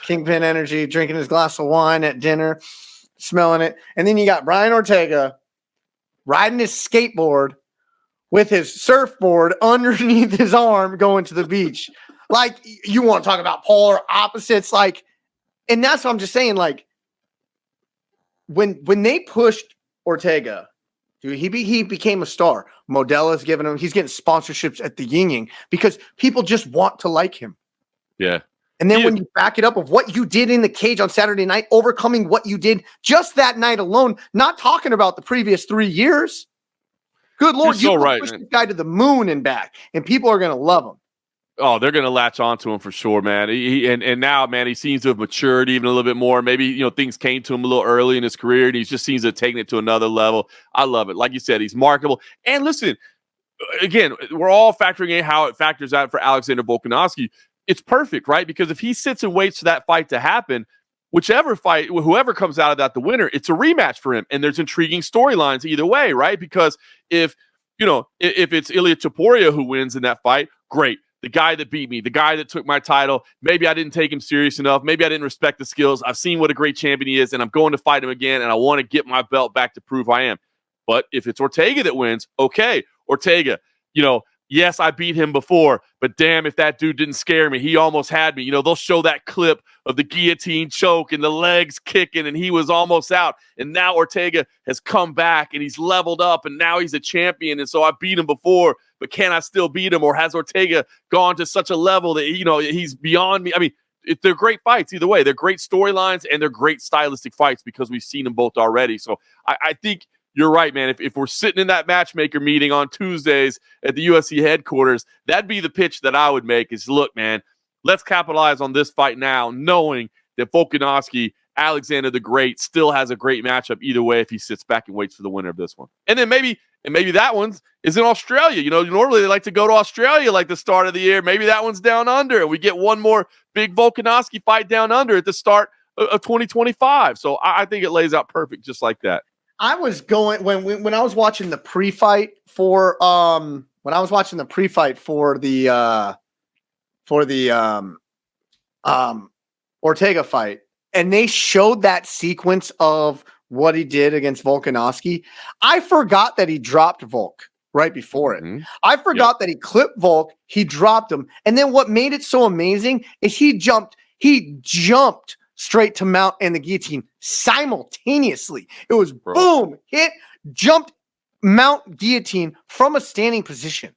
Kingpin energy, drinking his glass of wine at dinner, smelling it. And then you got Brian Ortega riding his skateboard with his surfboard underneath his arm going to the beach. Like, you want to talk about polar opposites, like, and that's what I'm just saying, like, when they pushed Ortega, dude, he became a star. Modella's giving him, he's getting sponsorships at the Yin Yang because people just want to like him. Yeah. And then when you back it up of what you did in the cage on Saturday night, overcoming what you did just that night alone, not talking about the previous 3 years. Good Lord, you can push this guy to the moon and back, and people are going to love him. Oh, they're going to latch onto him for sure, man. And now, man, he seems to have matured even a little bit more. Maybe, you know, things came to him a little early in his career, and he just seems to have taken it to another level. I love it. Like you said, he's marketable. And listen, again, we're all factoring in how it factors out for Alexander Volkanovski. It's perfect, right? Because if he sits and waits for that fight to happen, whichever fight, whoever comes out of that the winner, it's a rematch for him. And there's intriguing storylines either way, right? Because if it's Ilia Topuria who wins in that fight, great. The guy that beat me, the guy that took my title, maybe I didn't take him serious enough. Maybe I didn't respect the skills. I've seen what a great champion he is, and I'm going to fight him again, and I want to get my belt back to prove I am. But if it's Ortega that wins, okay, Ortega, you know, yes, I beat him before, but damn, if that dude didn't scare me, he almost had me. You know, they'll show that clip of the guillotine choke and the legs kicking, and he was almost out. And now Ortega has come back, and he's leveled up, and now he's a champion. And so I beat him before, but can I still beat him? Or has Ortega gone to such a level that, you know, he's beyond me? I mean, they're great fights either way. They're great storylines, and they're great stylistic fights because we've seen them both already. So I think you're right, man. If we're sitting in that matchmaker meeting on Tuesdays at the UFC headquarters, that'd be the pitch that I would make is, look, man, let's capitalize on this fight now, knowing that Volkanovski, Alexander the Great, still has a great matchup either way if he sits back and waits for the winner of this one. And then maybe that one's is in Australia. You know, normally they like to go to Australia like the start of the year. Maybe that one's down under, and we get one more big Volkanovski fight down under at the start of 2025. So I think it lays out perfect just like that. I was going when I was watching the pre-fight for the Ortega fight, and they showed that sequence of what he did against Volkanovski. I forgot that he dropped Volk right before it. Mm-hmm. I forgot that he clipped Volk, he dropped him, and then what made it so amazing is he jumped straight to mount and the guillotine simultaneously. It was boom, hit, jumped, mount, guillotine from a standing position.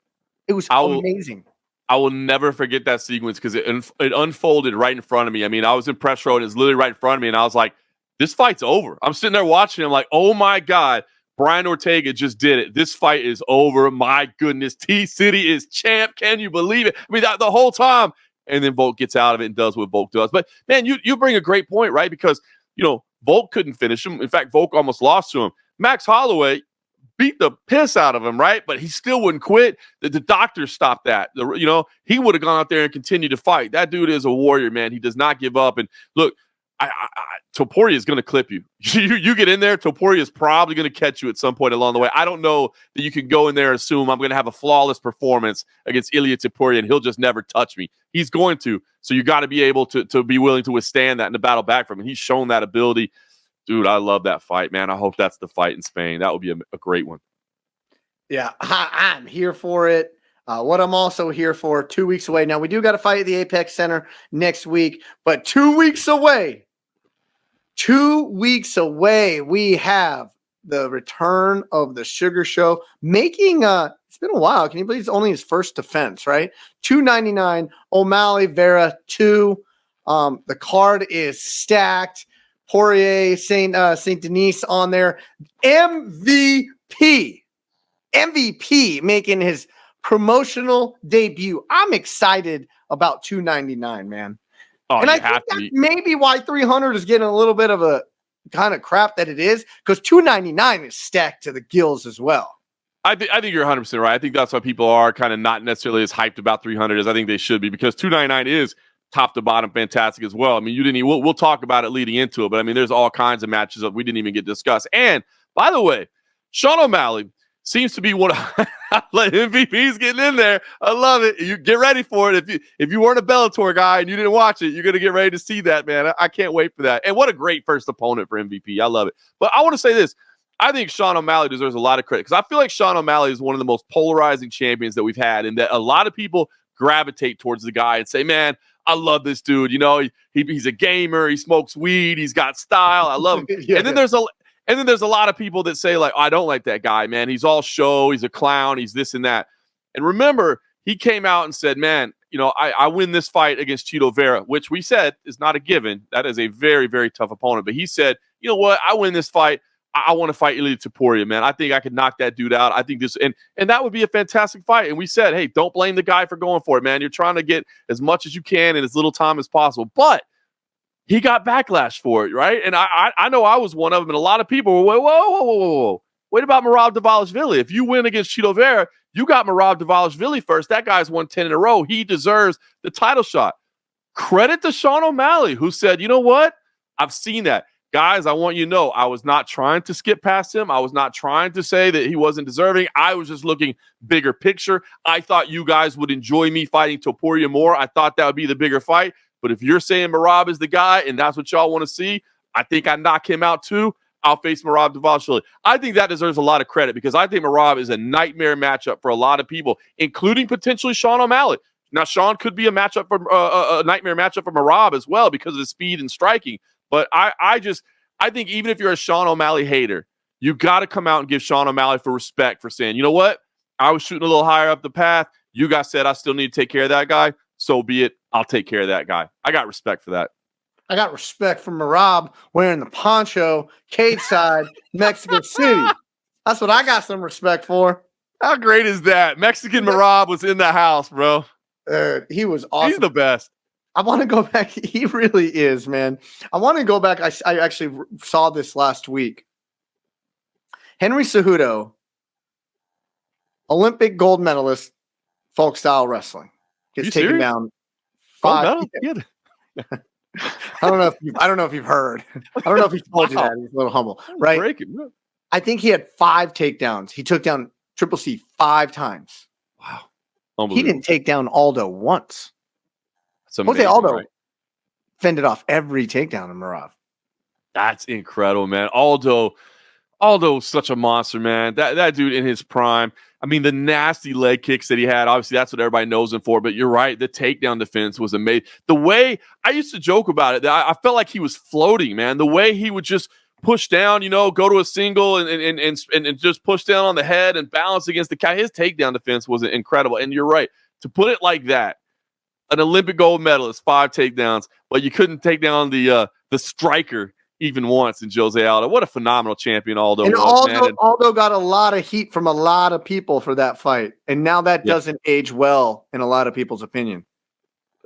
It was amazing. I will never forget that sequence because it unfolded right in front of me. I mean, I was in press row and it's literally right in front of me, and I was like, this fight's over. I'm sitting there watching. I'm like, oh my God, Brian Ortega just did it. This fight is over. My goodness, T-City is champ. Can you believe it? I mean, the whole time. And then Volk gets out of it and does what Volk does. But, man, you bring a great point, right? Because, you know, Volk couldn't finish him. In fact, Volk almost lost to him. Max Holloway beat the piss out of him, right? But he still wouldn't quit. The doctors stopped that. He would have gone out there and continued to fight. That dude is a warrior, man. He does not give up. And, look, Topuria is going to clip you. You get in there, Topuria is probably going to catch you at some point along the way. I don't know that you can go in there and assume I'm going to have a flawless performance against Ilia Topuria and he'll just never touch me. He's going to. So you got to be able to be willing to withstand that in the battle back from him. He's shown that ability. Dude, I love that fight, man. I hope that's the fight in Spain. That would be a great one. Yeah, I'm here for it. What I'm also here for, 2 weeks away. Now, we do got to fight at the Apex Center next week, but 2 weeks away, 2 weeks away, we have the return of the Sugar Show, making it's been a while. Can you believe it's only his first defense, right? 299, O'Malley, Vera 2. The card is stacked. Poirier, Saint Denis on there. MVP making his promotional debut. I'm excited about 299, man. Oh, and I think that's maybe why 300 is getting a little bit of a kind of crap that it is, because 299 is stacked to the gills as well. I think you're 100% right. I think that's why people are kind of not necessarily as hyped about 300 as I think they should be, because 299 is top to bottom fantastic as well. I mean, we'll talk about it leading into it, but I mean, there's all kinds of matches that we didn't even get discussed. And by the way, Sean O'Malley seems to be one of like MVP's getting in there. I love it. You get ready for it. If you weren't a Bellator guy and you didn't watch it, you're going to get ready to see that, man. I can't wait for that. And what a great first opponent for MVP. I love it. But I want to say this. I think Sean O'Malley deserves a lot of credit because I feel like Sean O'Malley is one of the most polarizing champions that we've had, and that a lot of people gravitate towards the guy and say, man, I love this dude. You know, he's a gamer. He smokes weed. He's got style. I love him. Yeah. And then there's a lot of people that say, like, oh, I don't like that guy, man. He's all show. He's a clown. He's this and that. And remember, he came out and said, man, you know, I win this fight against Chito Vera, which we said is not a given. That is a very, very tough opponent. But he said, you know what? I win this fight. I want to fight Ilia Topuria, man. I think I could knock that dude out. I think this, and that would be a fantastic fight. And we said, hey, don't blame the guy for going for it, man. You're trying to get as much as you can in as little time as possible. But he got backlash for it, right? And I know I was one of them, and a lot of people were, whoa. What about Merab Dvalishvili? If you win against Chito Vera, you got Merab Dvalishvili first. That guy's won 10 in a row. He deserves the title shot. Credit to Sean O'Malley, who said, you know what? I've seen that. Guys, I want you to know I was not trying to skip past him. I was not trying to say that he wasn't deserving. I was just looking bigger picture. I thought you guys would enjoy me fighting Topuria more. I thought that would be the bigger fight. But if you're saying Merab is the guy and that's what y'all want to see, I think I knock him out too. I'll face Merab Dvalishvili. I think that deserves a lot of credit because I think Merab is a nightmare matchup for a lot of people, including potentially Sean O'Malley. Now, Sean could be a matchup for a nightmare matchup for Merab as well because of his speed and striking. But I think even if you're a Sean O'Malley hater, you got to come out and give Sean O'Malley for respect for saying, you know what? I was shooting a little higher up the path. You guys said I still need to take care of that guy. So be it. I'll take care of that guy. I got respect for that. I got respect for Merab wearing the poncho, Cageside, Mexico City. That's what I got some respect for. How great is that? Mexican Marab was in the house, bro. He was awesome. He's the best. I want to go back. He really is, man. I want to go back. I actually saw this last week. Henry Cejudo, Olympic gold medalist, folk style wrestling, gets taken down 5. Yeah. I don't know if you've heard. I don't know if he told you that. He's a little humble, right? I think he had 5 takedowns. He took down Triple C 5 times. Wow. He didn't take down Aldo once. Amazing, Jose Aldo right? fended off every takedown in Marav. That's incredible, man. Aldo's such a monster, man. That dude in his prime. I mean, the nasty leg kicks that he had, obviously that's what everybody knows him for, but you're right. The takedown defense was amazing. The way I used to joke about it, I felt like he was floating, man. The way he would just push down, go to a single and just push down on the head and balance against the guy. His takedown defense was incredible. And you're right. To put it like that, an Olympic gold medalist, 5 takedowns, but you couldn't take down the striker even once in Jose Aldo. What a phenomenal champion Aldo was, man. Aldo got a lot of heat from a lot of people for that fight, and now that doesn't age well in a lot of people's opinion.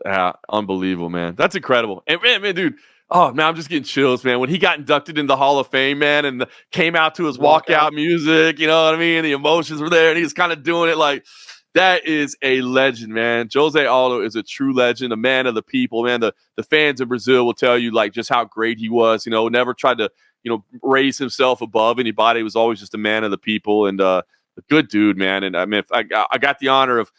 Yeah, unbelievable, man. That's incredible. And man, dude, oh, man, I'm just getting chills, man. When he got inducted in the Hall of Fame, man, and came out to his walkout music, you know what I mean? The emotions were there, and he was kind of doing it like – that is a legend, man. Jose Aldo is a true legend, a man of the people, man. The fans in Brazil will tell you like just how great he was. Never tried to, raise himself above anybody. He was always just a man of the people and a good dude, man. And I mean, I got the honor of,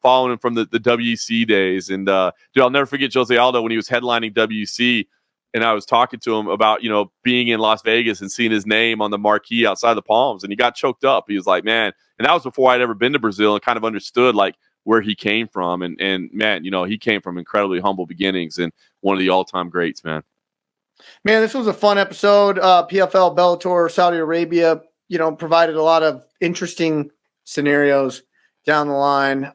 following him from the WEC days. And dude, I'll never forget Jose Aldo when he was headlining WEC. And I was talking to him about, being in Las Vegas and seeing his name on the marquee outside the Palms. And he got choked up. He was like, man, and that was before I'd ever been to Brazil and kind of understood like where he came from. And man, he came from incredibly humble beginnings and one of the all-time greats, man. Man, this was a fun episode. PFL, Bellator, Saudi Arabia, provided a lot of interesting scenarios down the line.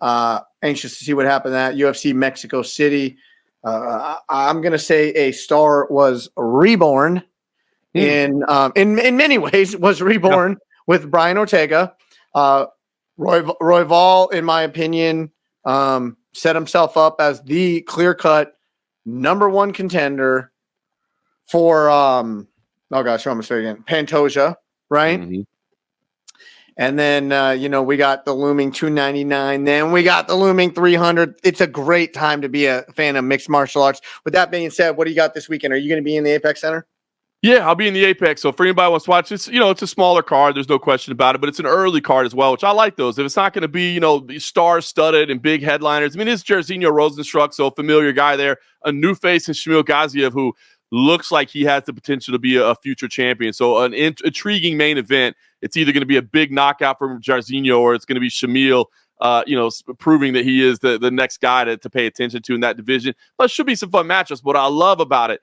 Anxious to see what happened at UFC Mexico City. I'm going to say a star was reborn in many ways was reborn with Brian Ortega. Royval, in my opinion, set himself up as the clear-cut number 1 contender for Pantoja, right? Mm-hmm. And then, we got the looming 299. Then we got the looming 300. It's a great time to be a fan of mixed martial arts. With that being said, what do you got this weekend? Are you going to be in the Apex Center? Yeah, I'll be in the Apex. So for anybody who wants to watch this, it's a smaller card. There's no question about it, but it's an early card as well, which I like those. If it's not going to be, star-studded and big headliners. I mean, it's Jairzinho Rosenstruck, so a familiar guy there. A new face in Shamil Gaziev, who looks like he has the potential to be a future champion. So an intriguing main event. It's either going to be a big knockout from Jairzinho or it's going to be Shamil, proving that he is the next guy to pay attention to in that division. But it should be some fun matchups. What I love about it,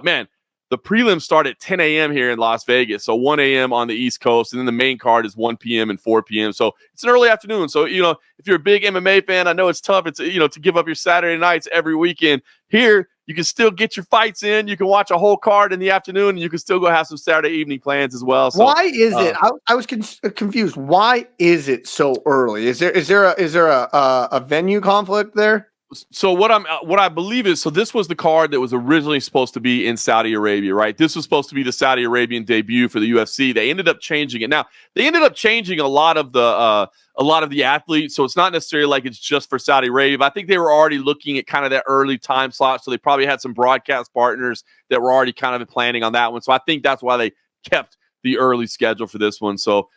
man, the prelims start at 10 a.m. here in Las Vegas. So 1 a.m. on the East Coast. And then the main card is 1 p.m. and 4 p.m. So it's an early afternoon. So, if you're a big MMA fan, I know it's tough. It's, to give up your Saturday nights every weekend. Here, you can still get your fights in. You can watch a whole card in the afternoon, and you can still go have some Saturday evening plans as well. So, why is it? I was confused. Why is it so early? Is there a venue conflict there? So what I believe is, so this was the card that was originally supposed to be in Saudi Arabia, right? This was supposed to be the Saudi Arabian debut for the UFC. They ended up changing it. Now they ended up changing a lot of the athletes, so it's not necessarily like it's just for Saudi Arabia. But I think they were already looking at kind of that early time slot, so they probably had some broadcast partners that were already kind of planning on that one. So I think that's why they kept the early schedule for this one. So.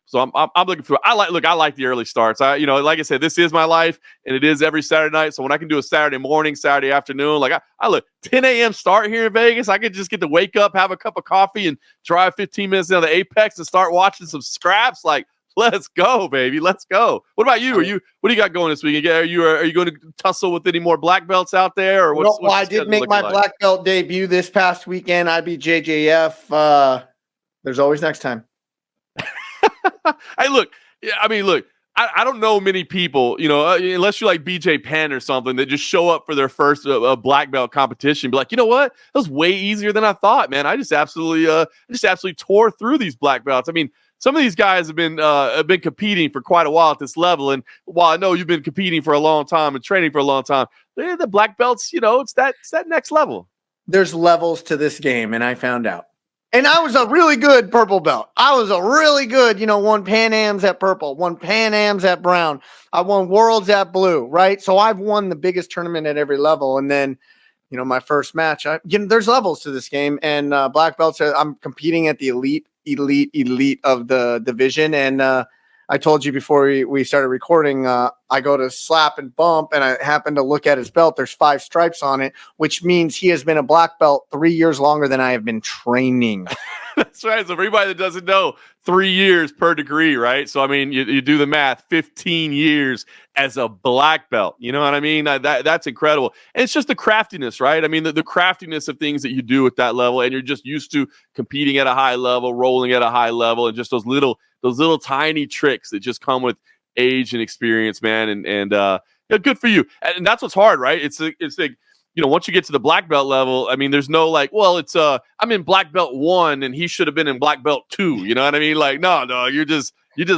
So I'm looking for. I like the early starts. Like I said, this is my life, and it is every Saturday night. So when I can do a Saturday morning, Saturday afternoon, like I look 10 a.m. start here in Vegas. I could just get to wake up, have a cup of coffee, and drive 15 minutes down the Apex and start watching some scraps. Like, let's go, baby, let's go. What about you? What do you got going this weekend? Are you going to tussle with any more black belts out there, or what's I did make my black belt debut this past weekend. I beat There's always next time. Hey, look, I I don't know many people, unless you're like BJ Penn or something, that just show up for their first black belt competition, be like, you know what, that was way easier than I thought, man. I just absolutely tore through these black belts. I mean, some of these guys have been competing for quite a while at this level, and while I know you've been competing for a long time and training for a long time, the black belts, it's that next level. There's levels to this game, and I found out. And I was a really good purple belt. I was a really good, won Pan Ams at purple, won Pan Ams at brown. I won Worlds at blue, right? So I've won the biggest tournament at every level. And then, my first match, there's levels to this game. And black belts, I'm competing at the elite of the division. And I told you before we started recording, I go to slap and bump, and I happen to look at his belt. There's 5 stripes on it, which means he has been a black belt 3 years longer than I have been training. That's right. So for anybody that doesn't know, 3 years per degree, right? So, I mean, you do the math, 15 years as a black belt. You know what I mean? That's incredible. And it's just the craftiness, right? I mean, the craftiness of things that you do at that level, and you're just used to competing at a high level, rolling at a high level, and just those little tiny tricks that just come with age and experience, man. And good for you. And that's what's hard, right? It's like, once you get to the black belt level, I mean, there's no like, well, it's I'm in black belt 1 and he should have been in black belt 2. You know what I mean? Like, no, you're just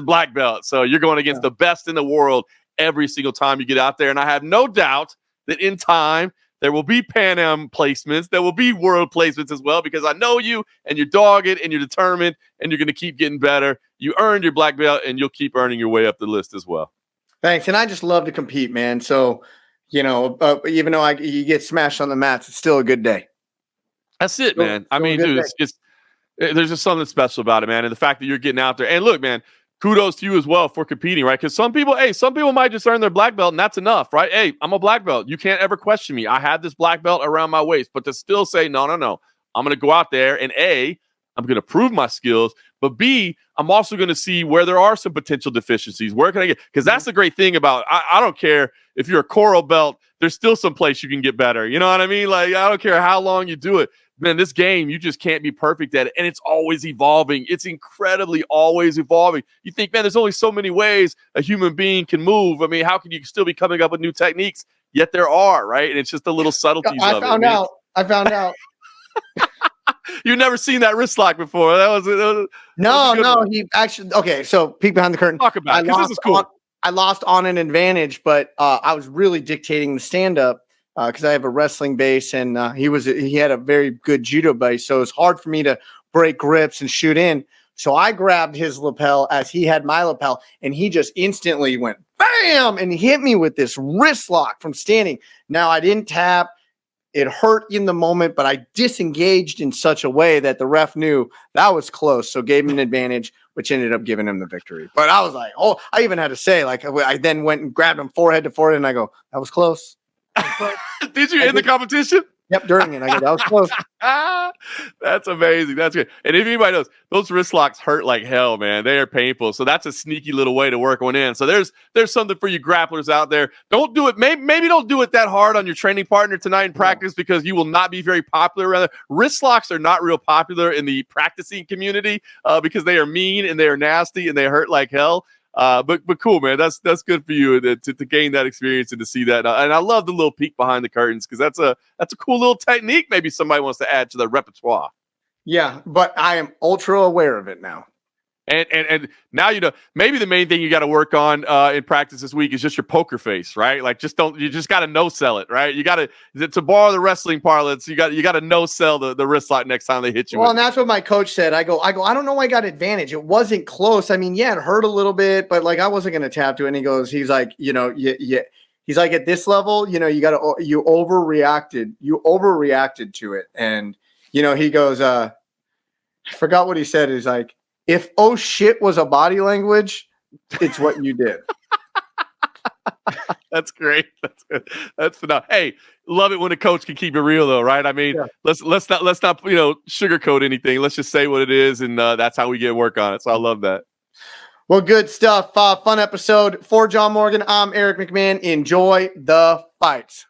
black belt. So you're going against the best in the world every single time you get out there. And I have no doubt that in time there will be Pan Am placements, there will be world placements as well, because I know you and you're dogged and you're determined and you're going to keep getting better. You earned your black belt and you'll keep earning your way up the list as well. Thanks. And I just love to compete, man. So, even though you get smashed on the mats, it's still a good day. That's it, man. I mean, dude, there's just something special about it, man. And the fact that you're getting out there. And look, man, kudos to you as well for competing, right? Because some people might just earn their black belt and that's enough, right? Hey, I'm a black belt. You can't ever question me. I have this black belt around my waist. But to still say, no, I'm going to go out there and A, I'm going to prove my skills, but B, I'm also going to see where there are some potential deficiencies. Where can I get? Because that's the great thing about I don't care if you're a coral belt, there's still some place you can get better. You know what I mean? Like, I don't care how long you do it. Man, this game, you just can't be perfect at it. And it's always evolving. It's incredibly always evolving. You think, man, there's only so many ways a human being can move. I mean, how can you still be coming up with new techniques? Yet there are, right? And it's just the little subtleties of it. I found out. You've never seen that wrist lock before. No. He actually, okay. So peek behind the curtain. Talk about it, because this is cool. I lost on an advantage, but I was really dictating the stand up because I have a wrestling base, and he had a very good judo base, so it's hard for me to break grips and shoot in. So I grabbed his lapel as he had my lapel, and he just instantly went bam and hit me with this wrist lock from standing. Now I didn't tap. It hurt in the moment, but I disengaged in such a way that the ref knew that was close. So gave him an advantage, which ended up giving him the victory. But I was like, oh, I even had to say, like, I then went and grabbed him forehead to forehead, and I go, that was close. Did you end the competition? Yep, during it. I go, that was close. That's amazing. That's good. And if anybody knows, those wrist locks hurt like hell, man. They are painful. So that's a sneaky little way to work one in. So there's something for you grapplers out there. Don't do it. Maybe don't do it that hard on your training partner tonight in practice, because you will not be very popular around there. Wrist locks are not real popular in the practicing community because they are mean and they are nasty and they hurt like hell. But cool, man. That's good for you to gain that experience and to see that. And I love the little peek behind the curtains, because that's a cool little technique. Maybe somebody wants to add to their repertoire. Yeah, but I am ultra aware of it now. And now maybe the main thing you got to work on in practice this week is just your poker face, right? Like you just got to no sell it, right? You got to borrow the wrestling parlance. You got to no sell the wrist lock next time they hit you. Well, and that's what my coach said. I go. I don't know why I got advantage. It wasn't close. I mean, yeah, it hurt a little bit, but like I wasn't going to tap to it. And he's like, he's like, at this level, you overreacted. You overreacted to it. And, he goes, I forgot what he said. He's like, if oh shit was a body language, it's what you did. That's great. That's good. That's phenomenal. Hey, love it when a coach can keep it real, though, right? I mean, let's not sugarcoat anything. Let's just say what it is, and that's how we get work on it. So I love that. Well, good stuff. Fun episode for John Morgan. I'm Eric McMahon. Enjoy the fights.